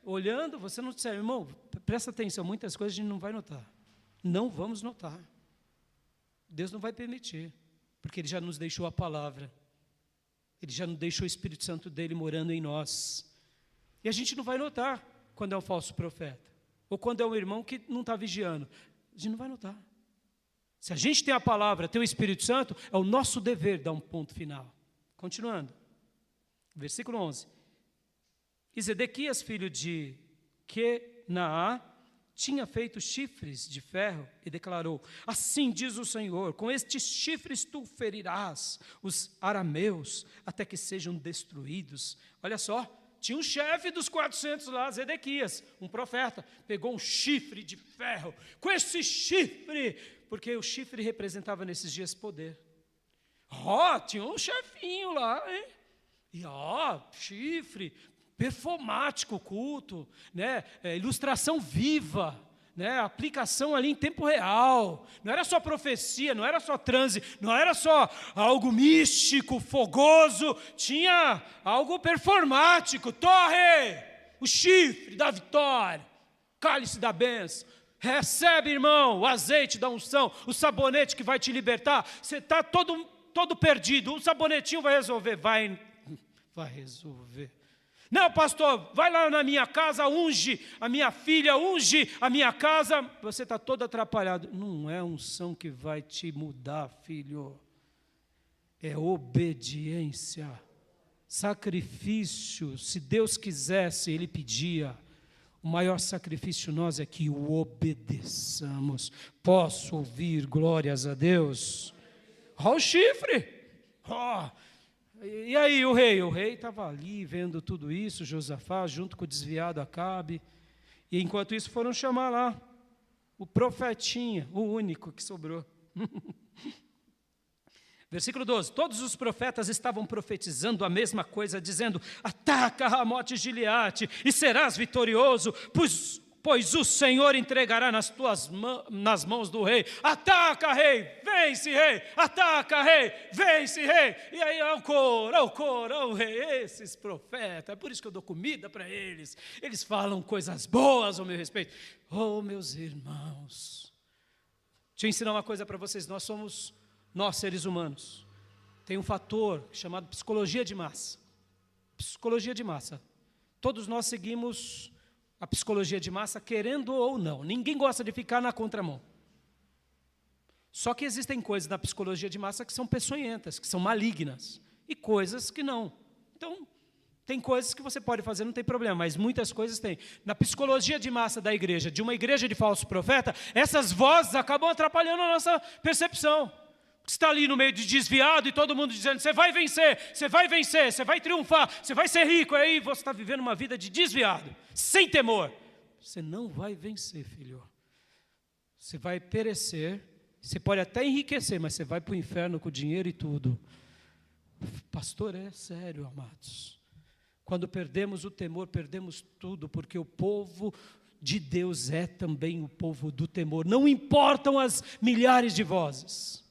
olhando, você não disser, irmão, presta atenção, muitas coisas a gente não vai notar. Não vamos notar. Deus não vai permitir, porque Ele já nos deixou a palavra. Ele já nos deixou o Espírito Santo dEle morando em nós. E a gente não vai notar quando é um falso profeta, ou quando é um irmão que não está vigiando. A gente não vai notar. Se a gente tem a palavra, tem o Espírito Santo, é o nosso dever dar um ponto final. Continuando. Versículo 11. E Zedequias, filho de Quenaá, tinha feito chifres de ferro e declarou: assim diz o Senhor, com estes chifres tu ferirás os arameus até que sejam destruídos. Olha só, tinha um chefe dos 400 lá, Zedequias, um profeta, pegou um chifre de ferro. Com esse chifre, porque o chifre representava nesses dias poder. Tinha um chefinho lá, hein? E chifre, performático culto, né? Ilustração viva, né? Aplicação ali em tempo real. Não era só profecia, não era só transe, não era só algo místico, fogoso, tinha algo performático. Torre, o chifre da vitória, cálice da bênção. Recebe, irmão, o azeite da unção, o sabonete que vai te libertar. Você está todo perdido, o sabonetinho vai resolver, vai resolver. Não, pastor, vai lá na minha casa, unge a minha filha, unge a minha casa. Você está todo atrapalhado. Não é unção que vai te mudar, filho. É obediência. Sacrifício. Se Deus quisesse, Ele pedia. O maior sacrifício nós é que o obedeçamos. Posso ouvir glórias a Deus? O chifre. E aí o rei estava ali vendo tudo isso, Josafá, junto com o desviado Acabe, e enquanto isso foram chamar lá, o profetinha, o único que sobrou. Versículo 12, todos os profetas estavam profetizando a mesma coisa, dizendo: ataca Ramote Gileade e serás vitorioso, pois o Senhor entregará nas mãos do rei. Ataca, rei, vence, rei, ataca, rei, vence, rei. E aí, ao coro, rei, esses profetas, é por isso que eu dou comida para eles. Eles falam coisas boas ao meu respeito. Meus irmãos, deixa eu ensinar uma coisa para vocês. Nós seres humanos, tem um fator chamado psicologia de massa. Psicologia de massa. Todos nós seguimos a psicologia de massa, querendo ou não. Ninguém gosta de ficar na contramão. Só que existem coisas na psicologia de massa que são peçonhentas, que são malignas, e coisas que não. Então, tem coisas que você pode fazer, não tem problema, mas muitas coisas tem. Na psicologia de massa da igreja, de uma igreja de falso profeta, essas vozes acabam atrapalhando a nossa percepção. Você está ali no meio de desviado e todo mundo dizendo: você vai vencer, você vai vencer, você vai triunfar, você vai ser rico. Aí você está vivendo uma vida de desviado, sem temor. Você não vai vencer, filho. Você vai perecer. Você pode até enriquecer, mas você vai para o inferno com dinheiro e tudo. Pastor, é sério, amados. Quando perdemos o temor, perdemos tudo, porque o povo de Deus é também o povo do temor. Não importam as milhares de vozes.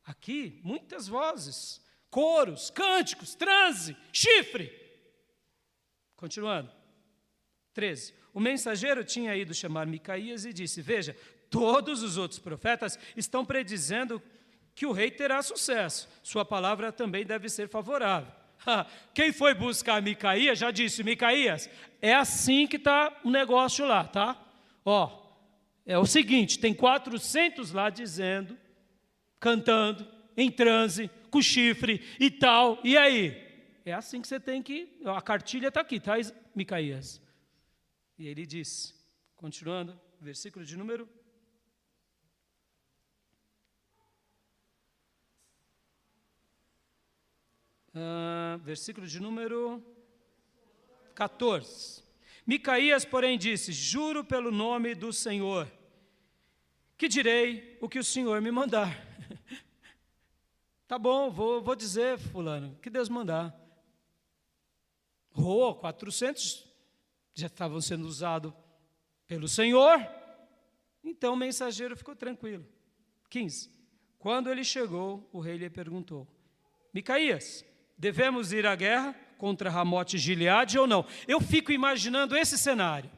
Aqui, muitas vozes, coros, cânticos, transe, chifre. Continuando. 13. O mensageiro tinha ido chamar Micaías e disse: veja, todos os outros profetas estão predizendo que o rei terá sucesso. Sua palavra também deve ser favorável. Quem foi buscar Micaías já disse: Micaías, é assim que está o negócio lá, tá? É o seguinte, tem 400 lá dizendo, cantando, em transe, com chifre e tal, e aí? É assim que você tem que... A cartilha está aqui, tá, Micaías? E ele disse, continuando, versículo de número... versículo de número 14. Micaías, porém, disse: juro pelo nome do Senhor, que direi o que o Senhor me mandar. Tá bom, vou dizer, fulano, que Deus mandar. 400 já estavam sendo usados pelo Senhor, então o mensageiro ficou tranquilo. 15. Quando ele chegou, o rei lhe perguntou: Micaías, devemos ir à guerra contra Ramote e Gileade ou não? Eu fico imaginando esse cenário.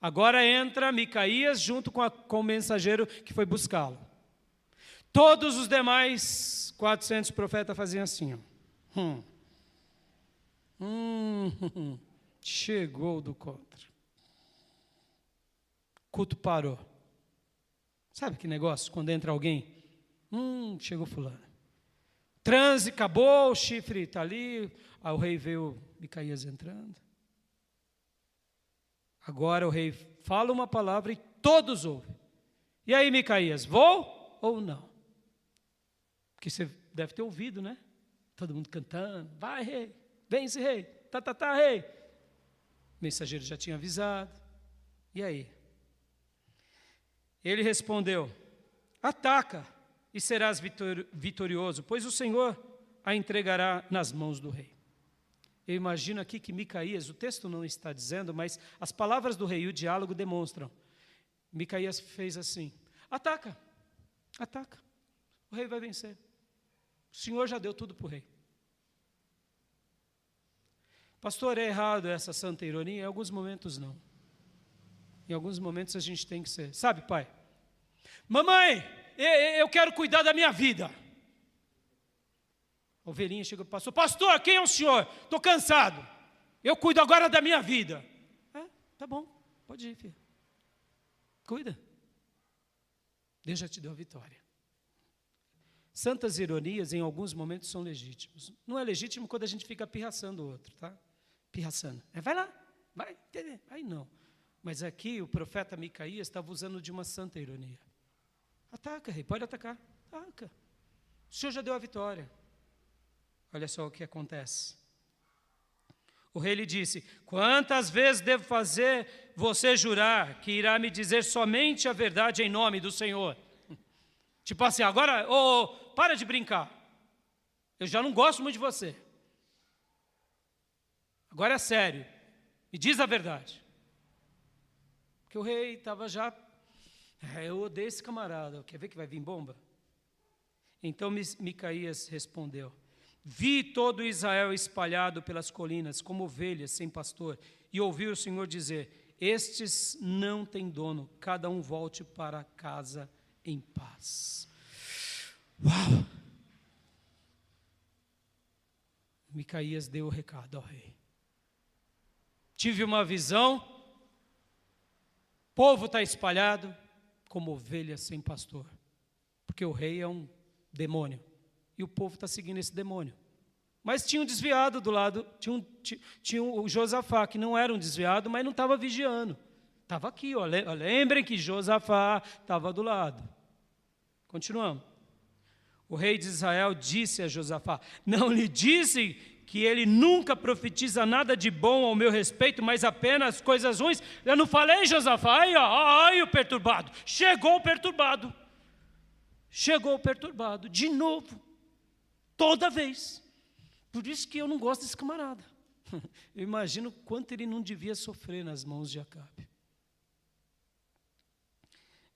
Agora entra Micaías junto com o mensageiro que foi buscá-lo. Todos os demais 400 profetas faziam assim. Chegou do contra. Culto parou. Sabe que negócio? Quando entra alguém, chegou fulano. Transe, acabou, o chifre está ali. Aí o rei vê o Micaías entrando. Agora o rei fala uma palavra e todos ouvem. E aí, Micaías, vou ou não? Porque você deve ter ouvido, né? Todo mundo cantando. Vai, rei. Vence, rei. Rei. O mensageiro já tinha avisado. E aí? Ele respondeu: ataca e serás vitorioso, pois o Senhor a entregará nas mãos do rei. Eu imagino aqui que Micaías, o texto não está dizendo, mas as palavras do rei e o diálogo demonstram. Micaías fez assim: ataca, ataca, o rei vai vencer. O Senhor já deu tudo para o rei. Pastor, é errado essa santa ironia? Em alguns momentos não. Em alguns momentos a gente tem que ser. Sabe, pai? Mamãe, eu quero cuidar da minha vida. A ovelhinha chega para o pastor: pastor, quem é o senhor? Estou cansado. Eu cuido agora da minha vida. Tá bom, pode ir, filho. Cuida. Deus já te deu a vitória. Santas ironias, em alguns momentos, são legítimos. Não é legítimo quando a gente fica pirraçando o outro, tá? Pirraçando. Vai lá, vai, entender. Aí não. Mas aqui o profeta Micaías estava usando de uma santa ironia. Ataca, rei, pode atacar. Ataca. O Senhor já deu a vitória. Olha só o que acontece. O rei lhe disse: quantas vezes devo fazer você jurar que irá me dizer somente a verdade em nome do Senhor? Tipo assim, agora, para de brincar. Eu já não gosto muito de você. Agora é sério. Me diz a verdade. Porque o rei estava já... eu odeio esse camarada. Quer ver que vai vir bomba? Então Micaías respondeu: vi todo Israel espalhado pelas colinas, como ovelhas sem pastor, e ouvi o Senhor dizer: estes não têm dono, cada um volte para casa em paz. Uau! Micaías deu o recado ao rei. Tive uma visão, o povo está espalhado como ovelhas sem pastor, porque o rei é um demônio, e o povo está seguindo esse demônio. Mas tinha um desviado do lado, tinha o Josafá, que não era um desviado, mas não estava vigiando. Estava aqui, lembrem que Josafá estava do lado. Continuamos. O rei de Israel disse a Josafá: não lhe disse que ele nunca profetiza nada de bom ao meu respeito, mas apenas coisas ruins? Eu não falei, Josafá? Ai, o perturbado. Chegou o perturbado. Chegou o perturbado, de novo. Toda vez. Por isso que eu não gosto desse camarada. Eu imagino quanto ele não devia sofrer nas mãos de Acabe.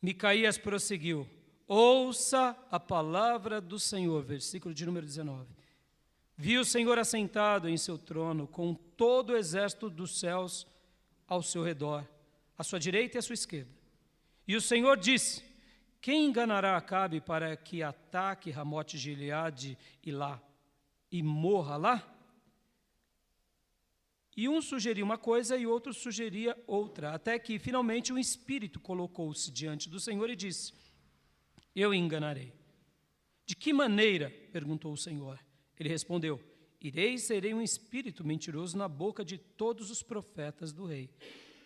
Micaías prosseguiu: ouça a palavra do Senhor, versículo de número 19. Vi o Senhor assentado em seu trono, com todo o exército dos céus ao seu redor, à sua direita e à sua esquerda. E o Senhor disse: quem enganará Acabe para que ataque Ramote Gileade e lá, e morra lá? E um sugeria uma coisa e outro sugeria outra, até que finalmente um espírito colocou-se diante do Senhor e disse: eu enganarei. De que maneira? Perguntou o Senhor. Ele respondeu: irei e serei um espírito mentiroso na boca de todos os profetas do rei.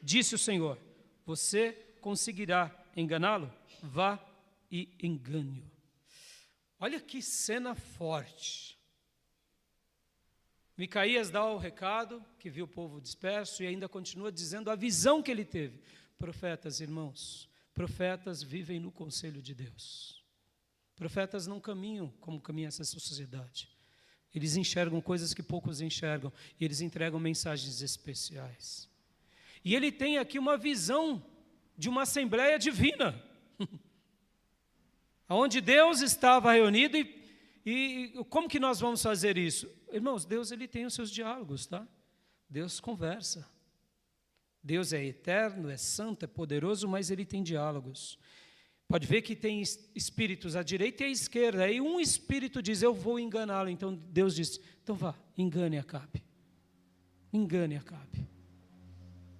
Disse o Senhor: você conseguirá enganá-lo? Vá e engane-o. Olha que cena forte. Micaías dá o recado que viu o povo disperso e ainda continua dizendo a visão que ele teve. Profetas, irmãos, profetas vivem no conselho de Deus. Profetas não caminham como caminha essa sociedade. Eles enxergam coisas que poucos enxergam e eles entregam mensagens especiais. E ele tem aqui uma visão de uma assembleia divina, onde Deus estava reunido e como que nós vamos fazer isso? Irmãos, Deus ele tem os seus diálogos, tá? Deus conversa. Deus é eterno, é santo, é poderoso, mas ele tem diálogos. Pode ver que tem espíritos à direita e à esquerda. Aí um espírito diz: eu vou enganá-lo. Então Deus diz: então vá, engane Acabe. Engane Acabe.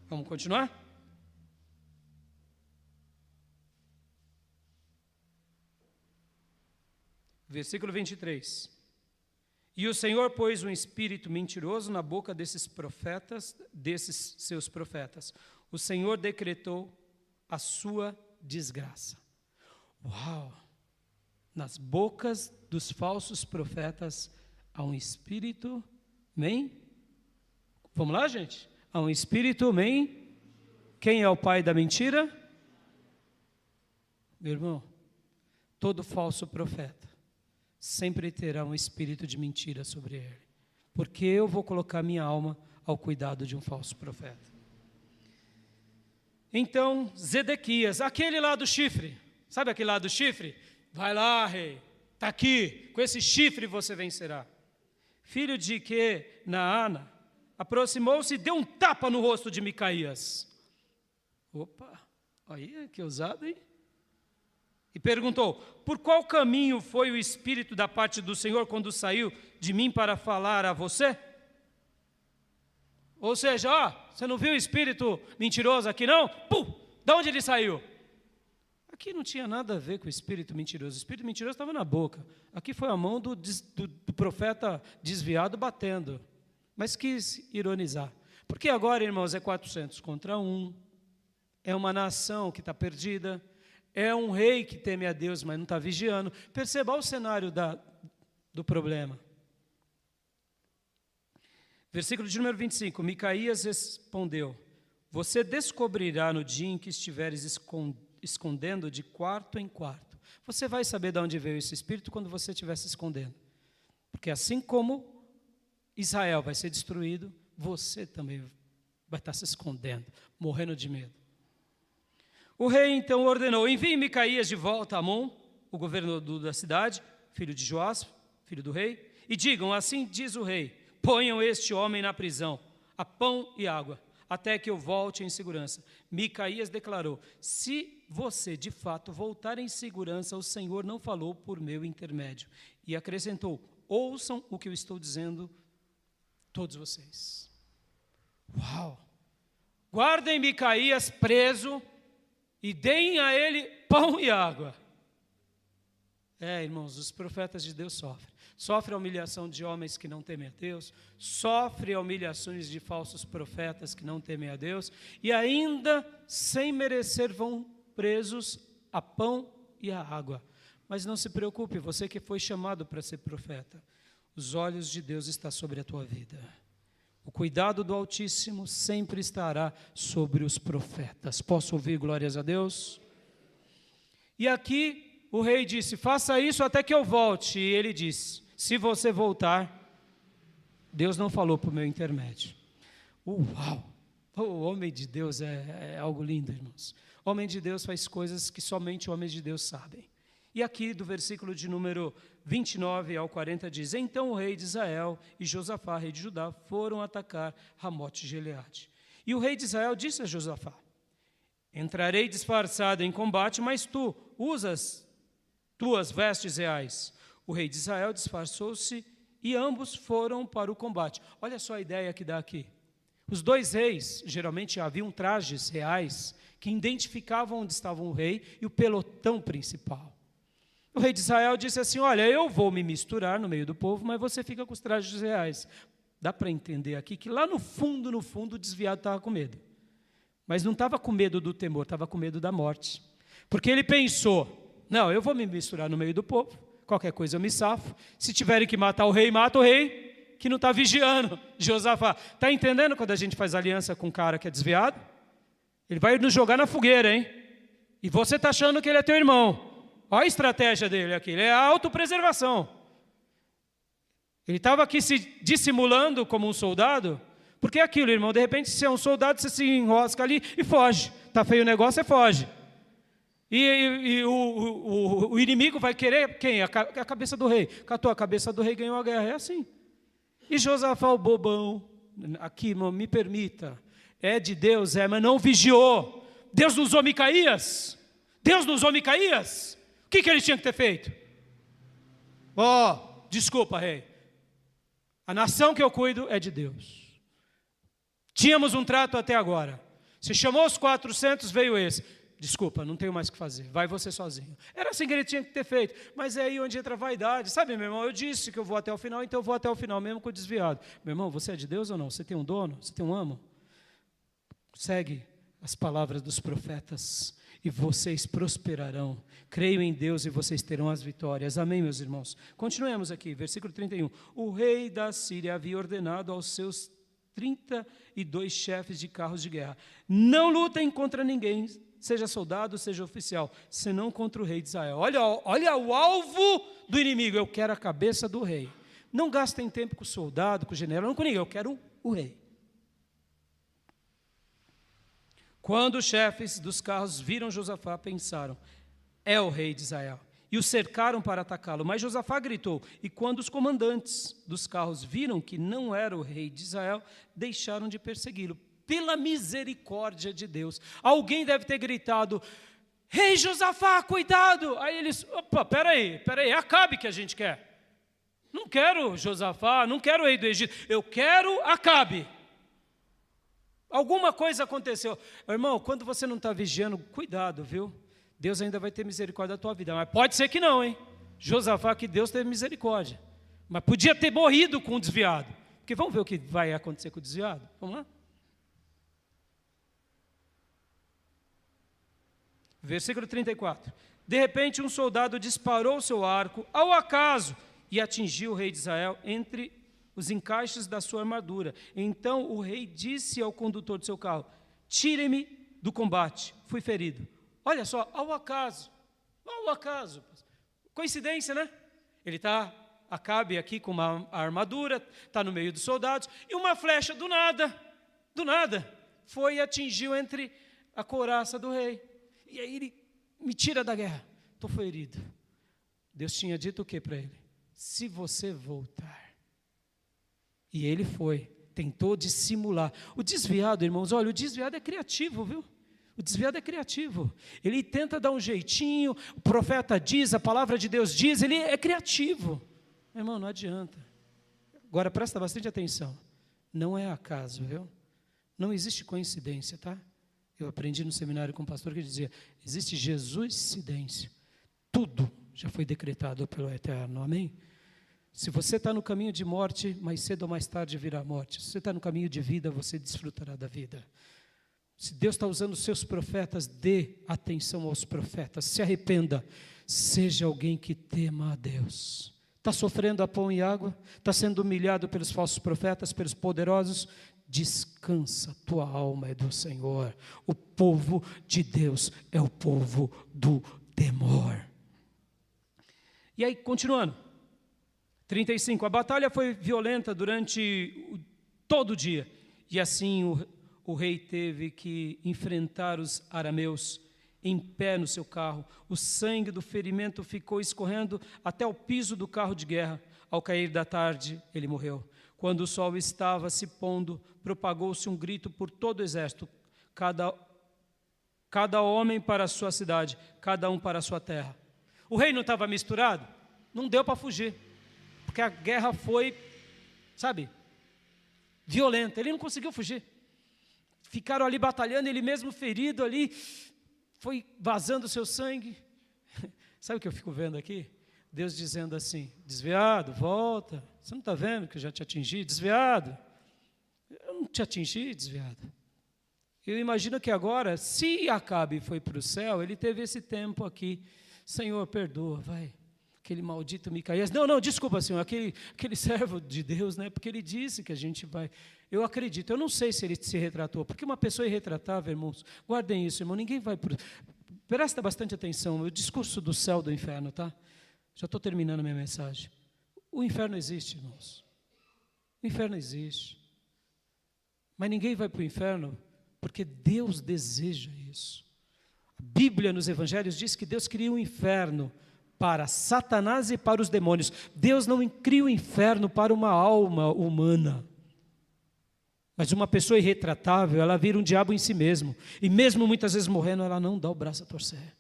Vamos continuar? Versículo 23. E o Senhor pôs um espírito mentiroso na boca desses profetas, desses seus profetas. O Senhor decretou a sua desgraça. Uau! Nas bocas dos falsos profetas há um espírito, amém? Vamos lá, gente? Há um espírito, amém? Quem é o pai da mentira? Meu irmão, todo falso profeta sempre terá um espírito de mentira sobre ele. Porque eu vou colocar minha alma ao cuidado de um falso profeta. Então, Zedequias, aquele lá do chifre, sabe aquele lá do chifre? Vai lá, rei, está aqui, com esse chifre você vencerá. Filho de Naana, aproximou-se e deu um tapa no rosto de Micaías. Opa, aí que ousado, hein? E perguntou: por qual caminho foi o Espírito da parte do Senhor quando saiu de mim para falar a você? Ou seja, você não viu o Espírito mentiroso aqui não? Pum! De onde ele saiu? Aqui não tinha nada a ver com o Espírito mentiroso. O Espírito mentiroso estava na boca. Aqui foi a mão do profeta desviado batendo. Mas quis ironizar. Porque agora, irmãos, é 400 contra 1. É uma nação que está perdida. É um rei que teme a Deus, mas não está vigiando. Perceba o cenário do problema. Versículo de número 25. Micaías respondeu: você descobrirá no dia em que estiveres escondendo de quarto em quarto. Você vai saber de onde veio esse espírito quando você estiver se escondendo. Porque assim como Israel vai ser destruído, você também vai estar se escondendo, morrendo de medo. O rei então ordenou: envie Micaías de volta a Amon, o governador da cidade, filho de Joás, filho do rei, e digam: assim diz o rei, ponham este homem na prisão, a pão e água, até que eu volte em segurança. Micaías declarou: se você de fato voltar em segurança, o Senhor não falou por meu intermédio. E acrescentou: ouçam o que eu estou dizendo, todos vocês. Uau! Guardem Micaías preso e deem a ele pão e água. Irmãos, os profetas de Deus sofrem a humilhação de homens que não temem a Deus, sofrem a humilhações de falsos profetas que não temem a Deus, e ainda, sem merecer, vão presos a pão e a água. Mas não se preocupe, você que foi chamado para ser profeta, os olhos de Deus estão sobre a tua vida. O cuidado do Altíssimo sempre estará sobre os profetas. Posso ouvir glórias a Deus? E aqui o rei disse: faça isso até que eu volte. E ele disse: se você voltar, Deus não falou por meu intermédio. Uau! O homem de Deus é algo lindo, irmãos. O homem de Deus faz coisas que somente homens de Deus sabem. E aqui do versículo de número 29 ao 40 diz: então o rei de Israel e Josafá, rei de Judá, foram atacar Ramote de Gileade. E o rei de Israel disse a Josafá: entrarei disfarçado em combate, mas tu usas tuas vestes reais. O rei de Israel disfarçou-se e ambos foram para o combate. Olha só a ideia que dá aqui. Os dois reis, geralmente haviam trajes reais que identificavam onde estava o rei e o pelotão principal. O rei de Israel disse assim: olha, eu vou me misturar no meio do povo, mas você fica com os trajes reais. Dá para entender aqui que lá no fundo, o desviado estava com medo. Mas não estava com medo do temor, estava com medo da morte. Porque ele pensou: não, eu vou me misturar no meio do povo, qualquer coisa eu me safo. Se tiverem que matar o rei, mata o rei, que não está vigiando. Josafá, está entendendo quando a gente faz aliança com um cara que é desviado? Ele vai nos jogar na fogueira, hein? E você está achando que ele é teu irmão. Olha a estratégia dele aqui, ele é a autopreservação. Ele estava aqui se dissimulando como um soldado, porque é aquilo, irmão, de repente, se é um soldado, você se enrosca ali e foge. Está feio o negócio, você foge. E o inimigo vai querer quem? A cabeça do rei. Catou a cabeça do rei, ganhou a guerra. É assim. E Josafá, o bobão, aqui, irmão, me permita, é de Deus, mas não vigiou. Deus não usou Micaías. Deus não usou Micaías. O que ele tinha que ter feito? Desculpa, rei. A nação que eu cuido é de Deus. Tínhamos um trato até agora. Você chamou os 400, veio esse. Desculpa, não tenho mais o que fazer. Vai você sozinho. Era assim que ele tinha que ter feito. Mas é aí onde entra a vaidade. Sabe, meu irmão, eu disse que eu vou até o final, então eu vou até o final, mesmo com o desviado. Meu irmão, você é de Deus ou não? Você tem um dono? Você tem um amo? Segue as palavras dos profetas e vocês prosperarão. Creio em Deus e vocês terão as vitórias. Amém, meus irmãos? Continuemos aqui, versículo 31. O rei da Síria havia ordenado aos seus 32 chefes de carros de guerra: não lutem contra ninguém, seja soldado, seja oficial, senão contra o rei de Israel. Olha o alvo do inimigo. Eu quero a cabeça do rei. Não gastem tempo com o soldado, com o general, não com ninguém. Eu quero o rei. Quando os chefes dos carros viram Josafá, pensaram: é o rei de Israel. E o cercaram para atacá-lo. Mas Josafá gritou. E quando os comandantes dos carros viram que não era o rei de Israel, deixaram de persegui-lo. Pela misericórdia de Deus. Alguém deve ter gritado: rei Josafá, cuidado! Aí eles: opa, peraí, é Acabe que a gente quer. Não quero Josafá, não quero o rei do Egito, eu quero Acabe. Alguma coisa aconteceu. Irmão, quando você não está vigiando, cuidado, viu? Deus ainda vai ter misericórdia da tua vida. Mas pode ser que não, hein? Josafá, que Deus teve misericórdia. Mas podia ter morrido com o desviado. Porque vamos ver o que vai acontecer com o desviado? Vamos lá? Versículo 34. De repente, um soldado disparou seu arco ao acaso e atingiu o rei de Israel entre os encaixes da sua armadura. Então o rei disse ao condutor do seu carro: tire-me do combate, fui ferido. Olha só, ao acaso, coincidência, né? Ele está, Acabe aqui com uma armadura, está no meio dos soldados, e uma flecha do nada, foi e atingiu entre a couraça do rei. E aí ele me tira da guerra, estou ferido. Deus tinha dito o que para ele? Se você voltar. E ele foi, tentou dissimular. O desviado, irmãos, olha, o desviado é criativo, viu? O desviado é criativo. Ele tenta dar um jeitinho, o profeta diz, a palavra de Deus diz, ele é criativo. Irmão, não adianta. Agora presta bastante atenção. Não é acaso, viu? Não existe coincidência, tá? Eu aprendi no seminário com um pastor que dizia: existe Jesuscidência. Tudo já foi decretado pelo Eterno, amém? Se você está no caminho de morte, mais cedo ou mais tarde virá a morte. Se você está no caminho de vida, você desfrutará da vida. Se Deus está usando os seus profetas, dê atenção aos profetas, se arrependa, seja alguém que tema a Deus. Está sofrendo a pão e água? Está sendo humilhado pelos falsos profetas, pelos poderosos? Descansa, tua alma é do Senhor. O povo de Deus é o povo do temor. E aí, continuando, 35, a batalha foi violenta durante todo o dia, e assim o rei teve que enfrentar os arameus em pé no seu carro. O sangue do ferimento ficou escorrendo até o piso do carro de guerra. Ao cair da tarde, ele morreu. Quando o sol estava se pondo, propagou-se um grito por todo o exército, cada homem para a sua cidade, cada um para a sua terra. O rei não estava misturado? Não deu para fugir, porque a guerra foi, violenta. Ele não conseguiu fugir. Ficaram ali batalhando, ele mesmo ferido ali, foi vazando o seu sangue. Sabe o que eu fico vendo aqui? Deus dizendo assim: desviado, volta. Você não está vendo que eu já te atingi? Desviado. Eu não te atingi, desviado. Eu imagino que agora, se Acabe foi para o céu, ele teve esse tempo aqui. Senhor, perdoa, vai. Aquele maldito Micaías. Não, desculpa, Senhor, aquele servo de Deus, né? Porque ele disse que a gente vai. Eu acredito, eu não sei se ele se retratou, porque uma pessoa irretratável, irmãos, guardem isso, irmão, ninguém vai por. Presta bastante atenção, o discurso do céu do inferno, tá? Já estou terminando a minha mensagem. O inferno existe, irmãos. O inferno existe. Mas ninguém vai para o inferno porque Deus deseja isso. A Bíblia nos Evangelhos diz que Deus cria um inferno para Satanás e para os demônios. Deus não cria o inferno para uma alma humana. Mas uma pessoa irretratável, ela vira um diabo em si mesmo. E mesmo muitas vezes morrendo, ela não dá o braço a torcer.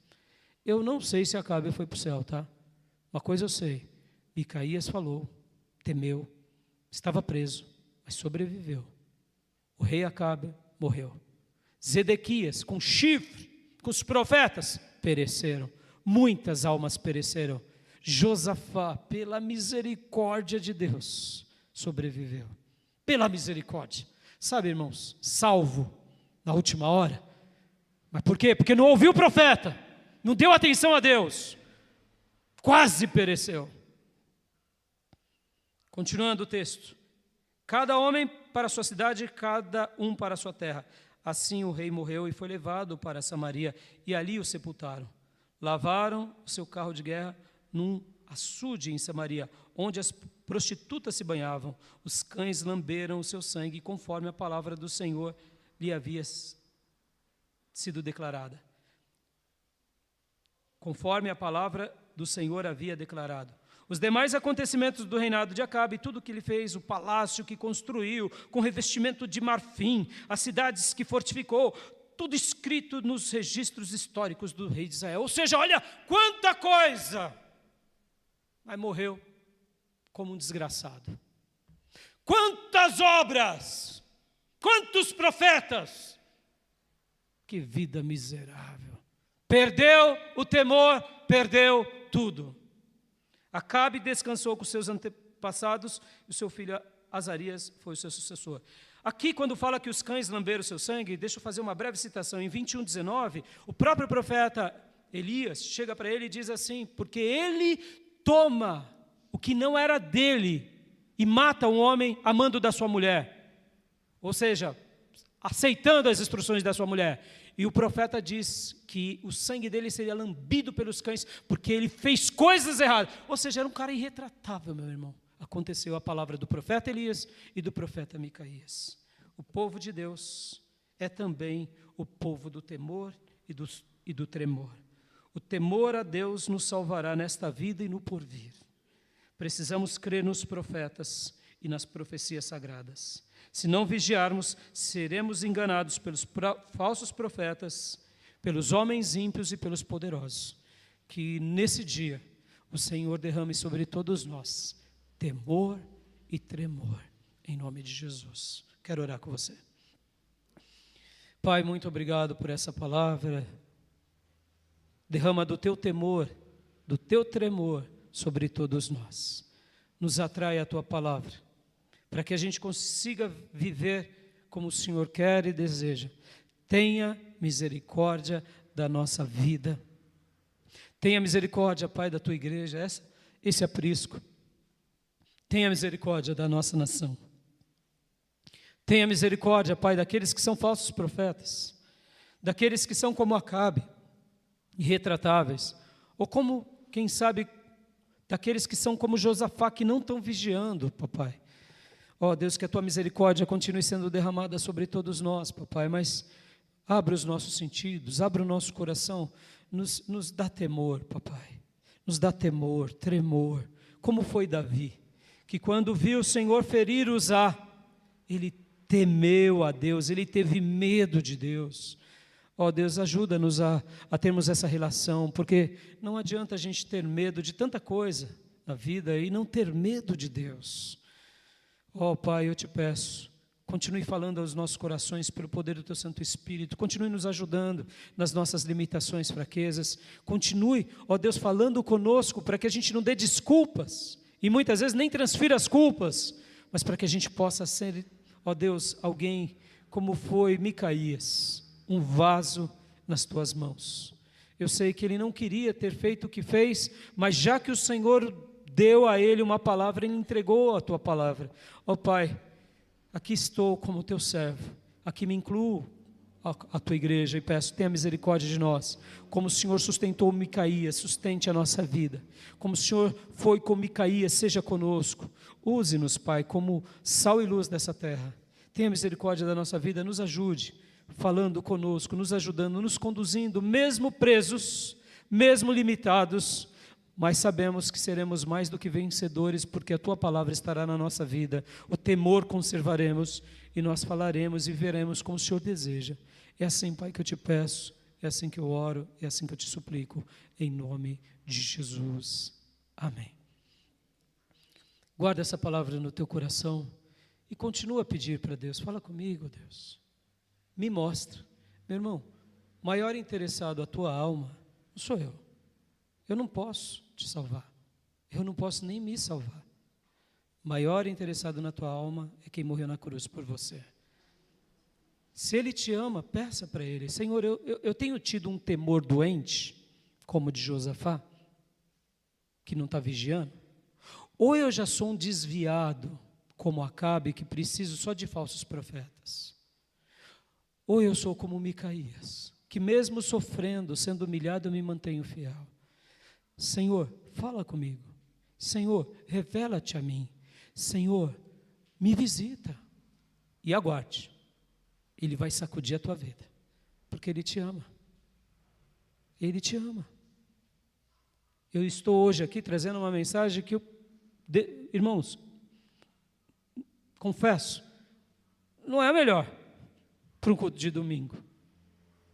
Eu não sei se Acabe foi para o céu, tá? Uma coisa eu sei. Micaías falou, temeu, estava preso, mas sobreviveu. O rei Acabe morreu. Zedequias, com chifre, com os profetas, pereceram. Muitas almas pereceram. Josafá, pela misericórdia de Deus, sobreviveu. Pela misericórdia. Sabe, irmãos, salvo na última hora. Mas por quê? Porque não ouviu o profeta, não deu atenção a Deus, quase pereceu. Continuando o texto. Cada homem para a sua cidade, cada um para a sua terra. Assim o rei morreu e foi levado para Samaria, e ali o sepultaram. Lavaram o seu carro de guerra num açude em Samaria, onde as prostitutas se banhavam. Os cães lamberam o seu sangue, conforme a palavra do Senhor lhe havia sido declarada. Conforme a palavra do Senhor havia declarado. Os demais acontecimentos do reinado de Acabe, tudo o que ele fez, o palácio que construiu, com revestimento de marfim, as cidades que fortificou, tudo escrito nos registros históricos do rei de Israel. Ou seja, olha quanta coisa! Mas morreu como um desgraçado. Quantas obras! Quantos profetas! Que vida miserável! Perdeu o temor, perdeu tudo. Acabe descansou com seus antepassados e o seu filho Azarias foi o seu sucessor. Aqui, quando fala que os cães lamberam o seu sangue, deixa eu fazer uma breve citação. Em 21:19, o próprio profeta Elias chega para ele e diz assim: porque ele toma o que não era dele e mata um homem amando da sua mulher. Ou seja, aceitando as instruções da sua mulher. E o profeta diz que o sangue dele seria lambido pelos cães, porque ele fez coisas erradas. Ou seja, era um cara irretratável, meu irmão. Aconteceu a palavra do profeta Elias e do profeta Micaías. O povo de Deus é também o povo do temor e do tremor. O temor a Deus nos salvará nesta vida e no porvir. Precisamos crer nos profetas e nas profecias sagradas. Se não vigiarmos, seremos enganados pelos falsos profetas, pelos homens ímpios e pelos poderosos. Que nesse dia o Senhor derrame sobre todos nós temor e tremor, em nome de Jesus. Quero orar com você. Pai, muito obrigado por essa palavra. Derrama do teu temor, do teu tremor sobre todos nós. Nos atrai a tua palavra, para que a gente consiga viver como o Senhor quer e deseja. Tenha misericórdia da nossa vida. Tenha misericórdia, Pai, da tua igreja, esse aprisco. Tenha misericórdia da nossa nação. Tenha misericórdia, Pai, daqueles que são falsos profetas, daqueles que são como Acabe, irretratáveis, ou como, quem sabe, daqueles que são como Josafá, que não estão vigiando, papai. Ó Deus, que a tua misericórdia continue sendo derramada sobre todos nós, papai, mas Abra os nossos sentidos, abra o nosso coração, nos dá temor, papai, nos dá temor, tremor, como foi Davi, que quando viu o Senhor ferir Uzá, ele temeu a Deus, ele teve medo de Deus. Ó Deus, ajuda-nos a termos essa relação, porque não adianta a gente ter medo de tanta coisa na vida e não ter medo de Deus. Ó Pai, eu te peço, continue falando aos nossos corações pelo poder do Teu Santo Espírito, continue nos ajudando nas nossas limitações, fraquezas, continue, ó Deus, falando conosco para que a gente não dê desculpas, e muitas vezes nem transfira as culpas, mas para que a gente possa ser, ó Deus, alguém como foi Micaías, um vaso nas Tuas mãos. Eu sei que ele não queria ter feito o que fez, mas já que o Senhor deu a ele uma palavra, ele entregou a Tua palavra. Ó Pai, aqui estou como Teu servo, aqui me incluo à Tua igreja e peço, tenha misericórdia de nós, como o Senhor sustentou Micaías, sustente a nossa vida, como o Senhor foi com Micaías, seja conosco, use-nos, Pai, como sal e luz dessa terra, tenha misericórdia da nossa vida, nos ajude, falando conosco, nos ajudando, nos conduzindo, mesmo presos, mesmo limitados, mas sabemos que seremos mais do que vencedores, porque a Tua palavra estará na nossa vida, o temor conservaremos, e nós falaremos e veremos como o Senhor deseja. É assim, Pai, que eu te peço, é assim que eu oro, é assim que eu te suplico, em nome de Jesus. Amém. Guarda essa palavra no teu coração, e continua a pedir para Deus, fala comigo, Deus, me mostra. Meu irmão, maior interessado a tua alma, não sou eu. Eu não posso te salvar. Eu não posso nem me salvar. Maior interessado na tua alma é quem morreu na cruz por você. Se Ele te ama, peça para Ele. Senhor, eu tenho tido um temor doente, como o de Josafá, que não está vigiando. Ou eu já sou um desviado, como Acabe, que preciso só de falsos profetas. Ou eu sou como Micaías, que mesmo sofrendo, sendo humilhado, eu me mantenho fiel. Senhor, fala comigo. Senhor, revela-te a mim. Senhor, me visita. E aguarde. Ele vai sacudir a tua vida. Porque Ele te ama. Ele te ama. Eu estou hoje aqui trazendo uma mensagem que irmãos, confesso, não é a melhor para um culto de domingo.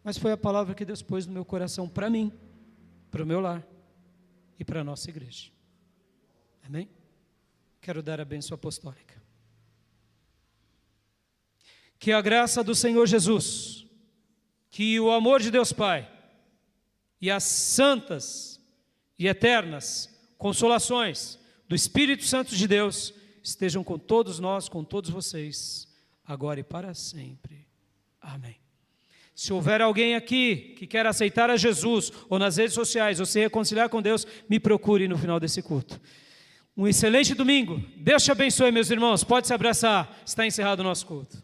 Mas foi a palavra que Deus pôs no meu coração para mim, para o meu lar e para a nossa igreja. Amém? Quero dar a bênção apostólica. Que a graça do Senhor Jesus, que o amor de Deus Pai e as santas e eternas consolações do Espírito Santo de Deus estejam com todos nós, com todos vocês, agora e para sempre. Amém. Se houver alguém aqui que quer aceitar a Jesus, ou nas redes sociais, ou se reconciliar com Deus, me procure no final desse culto. Um excelente domingo. Deus te abençoe, meus irmãos. Pode se abraçar. Está encerrado o nosso culto.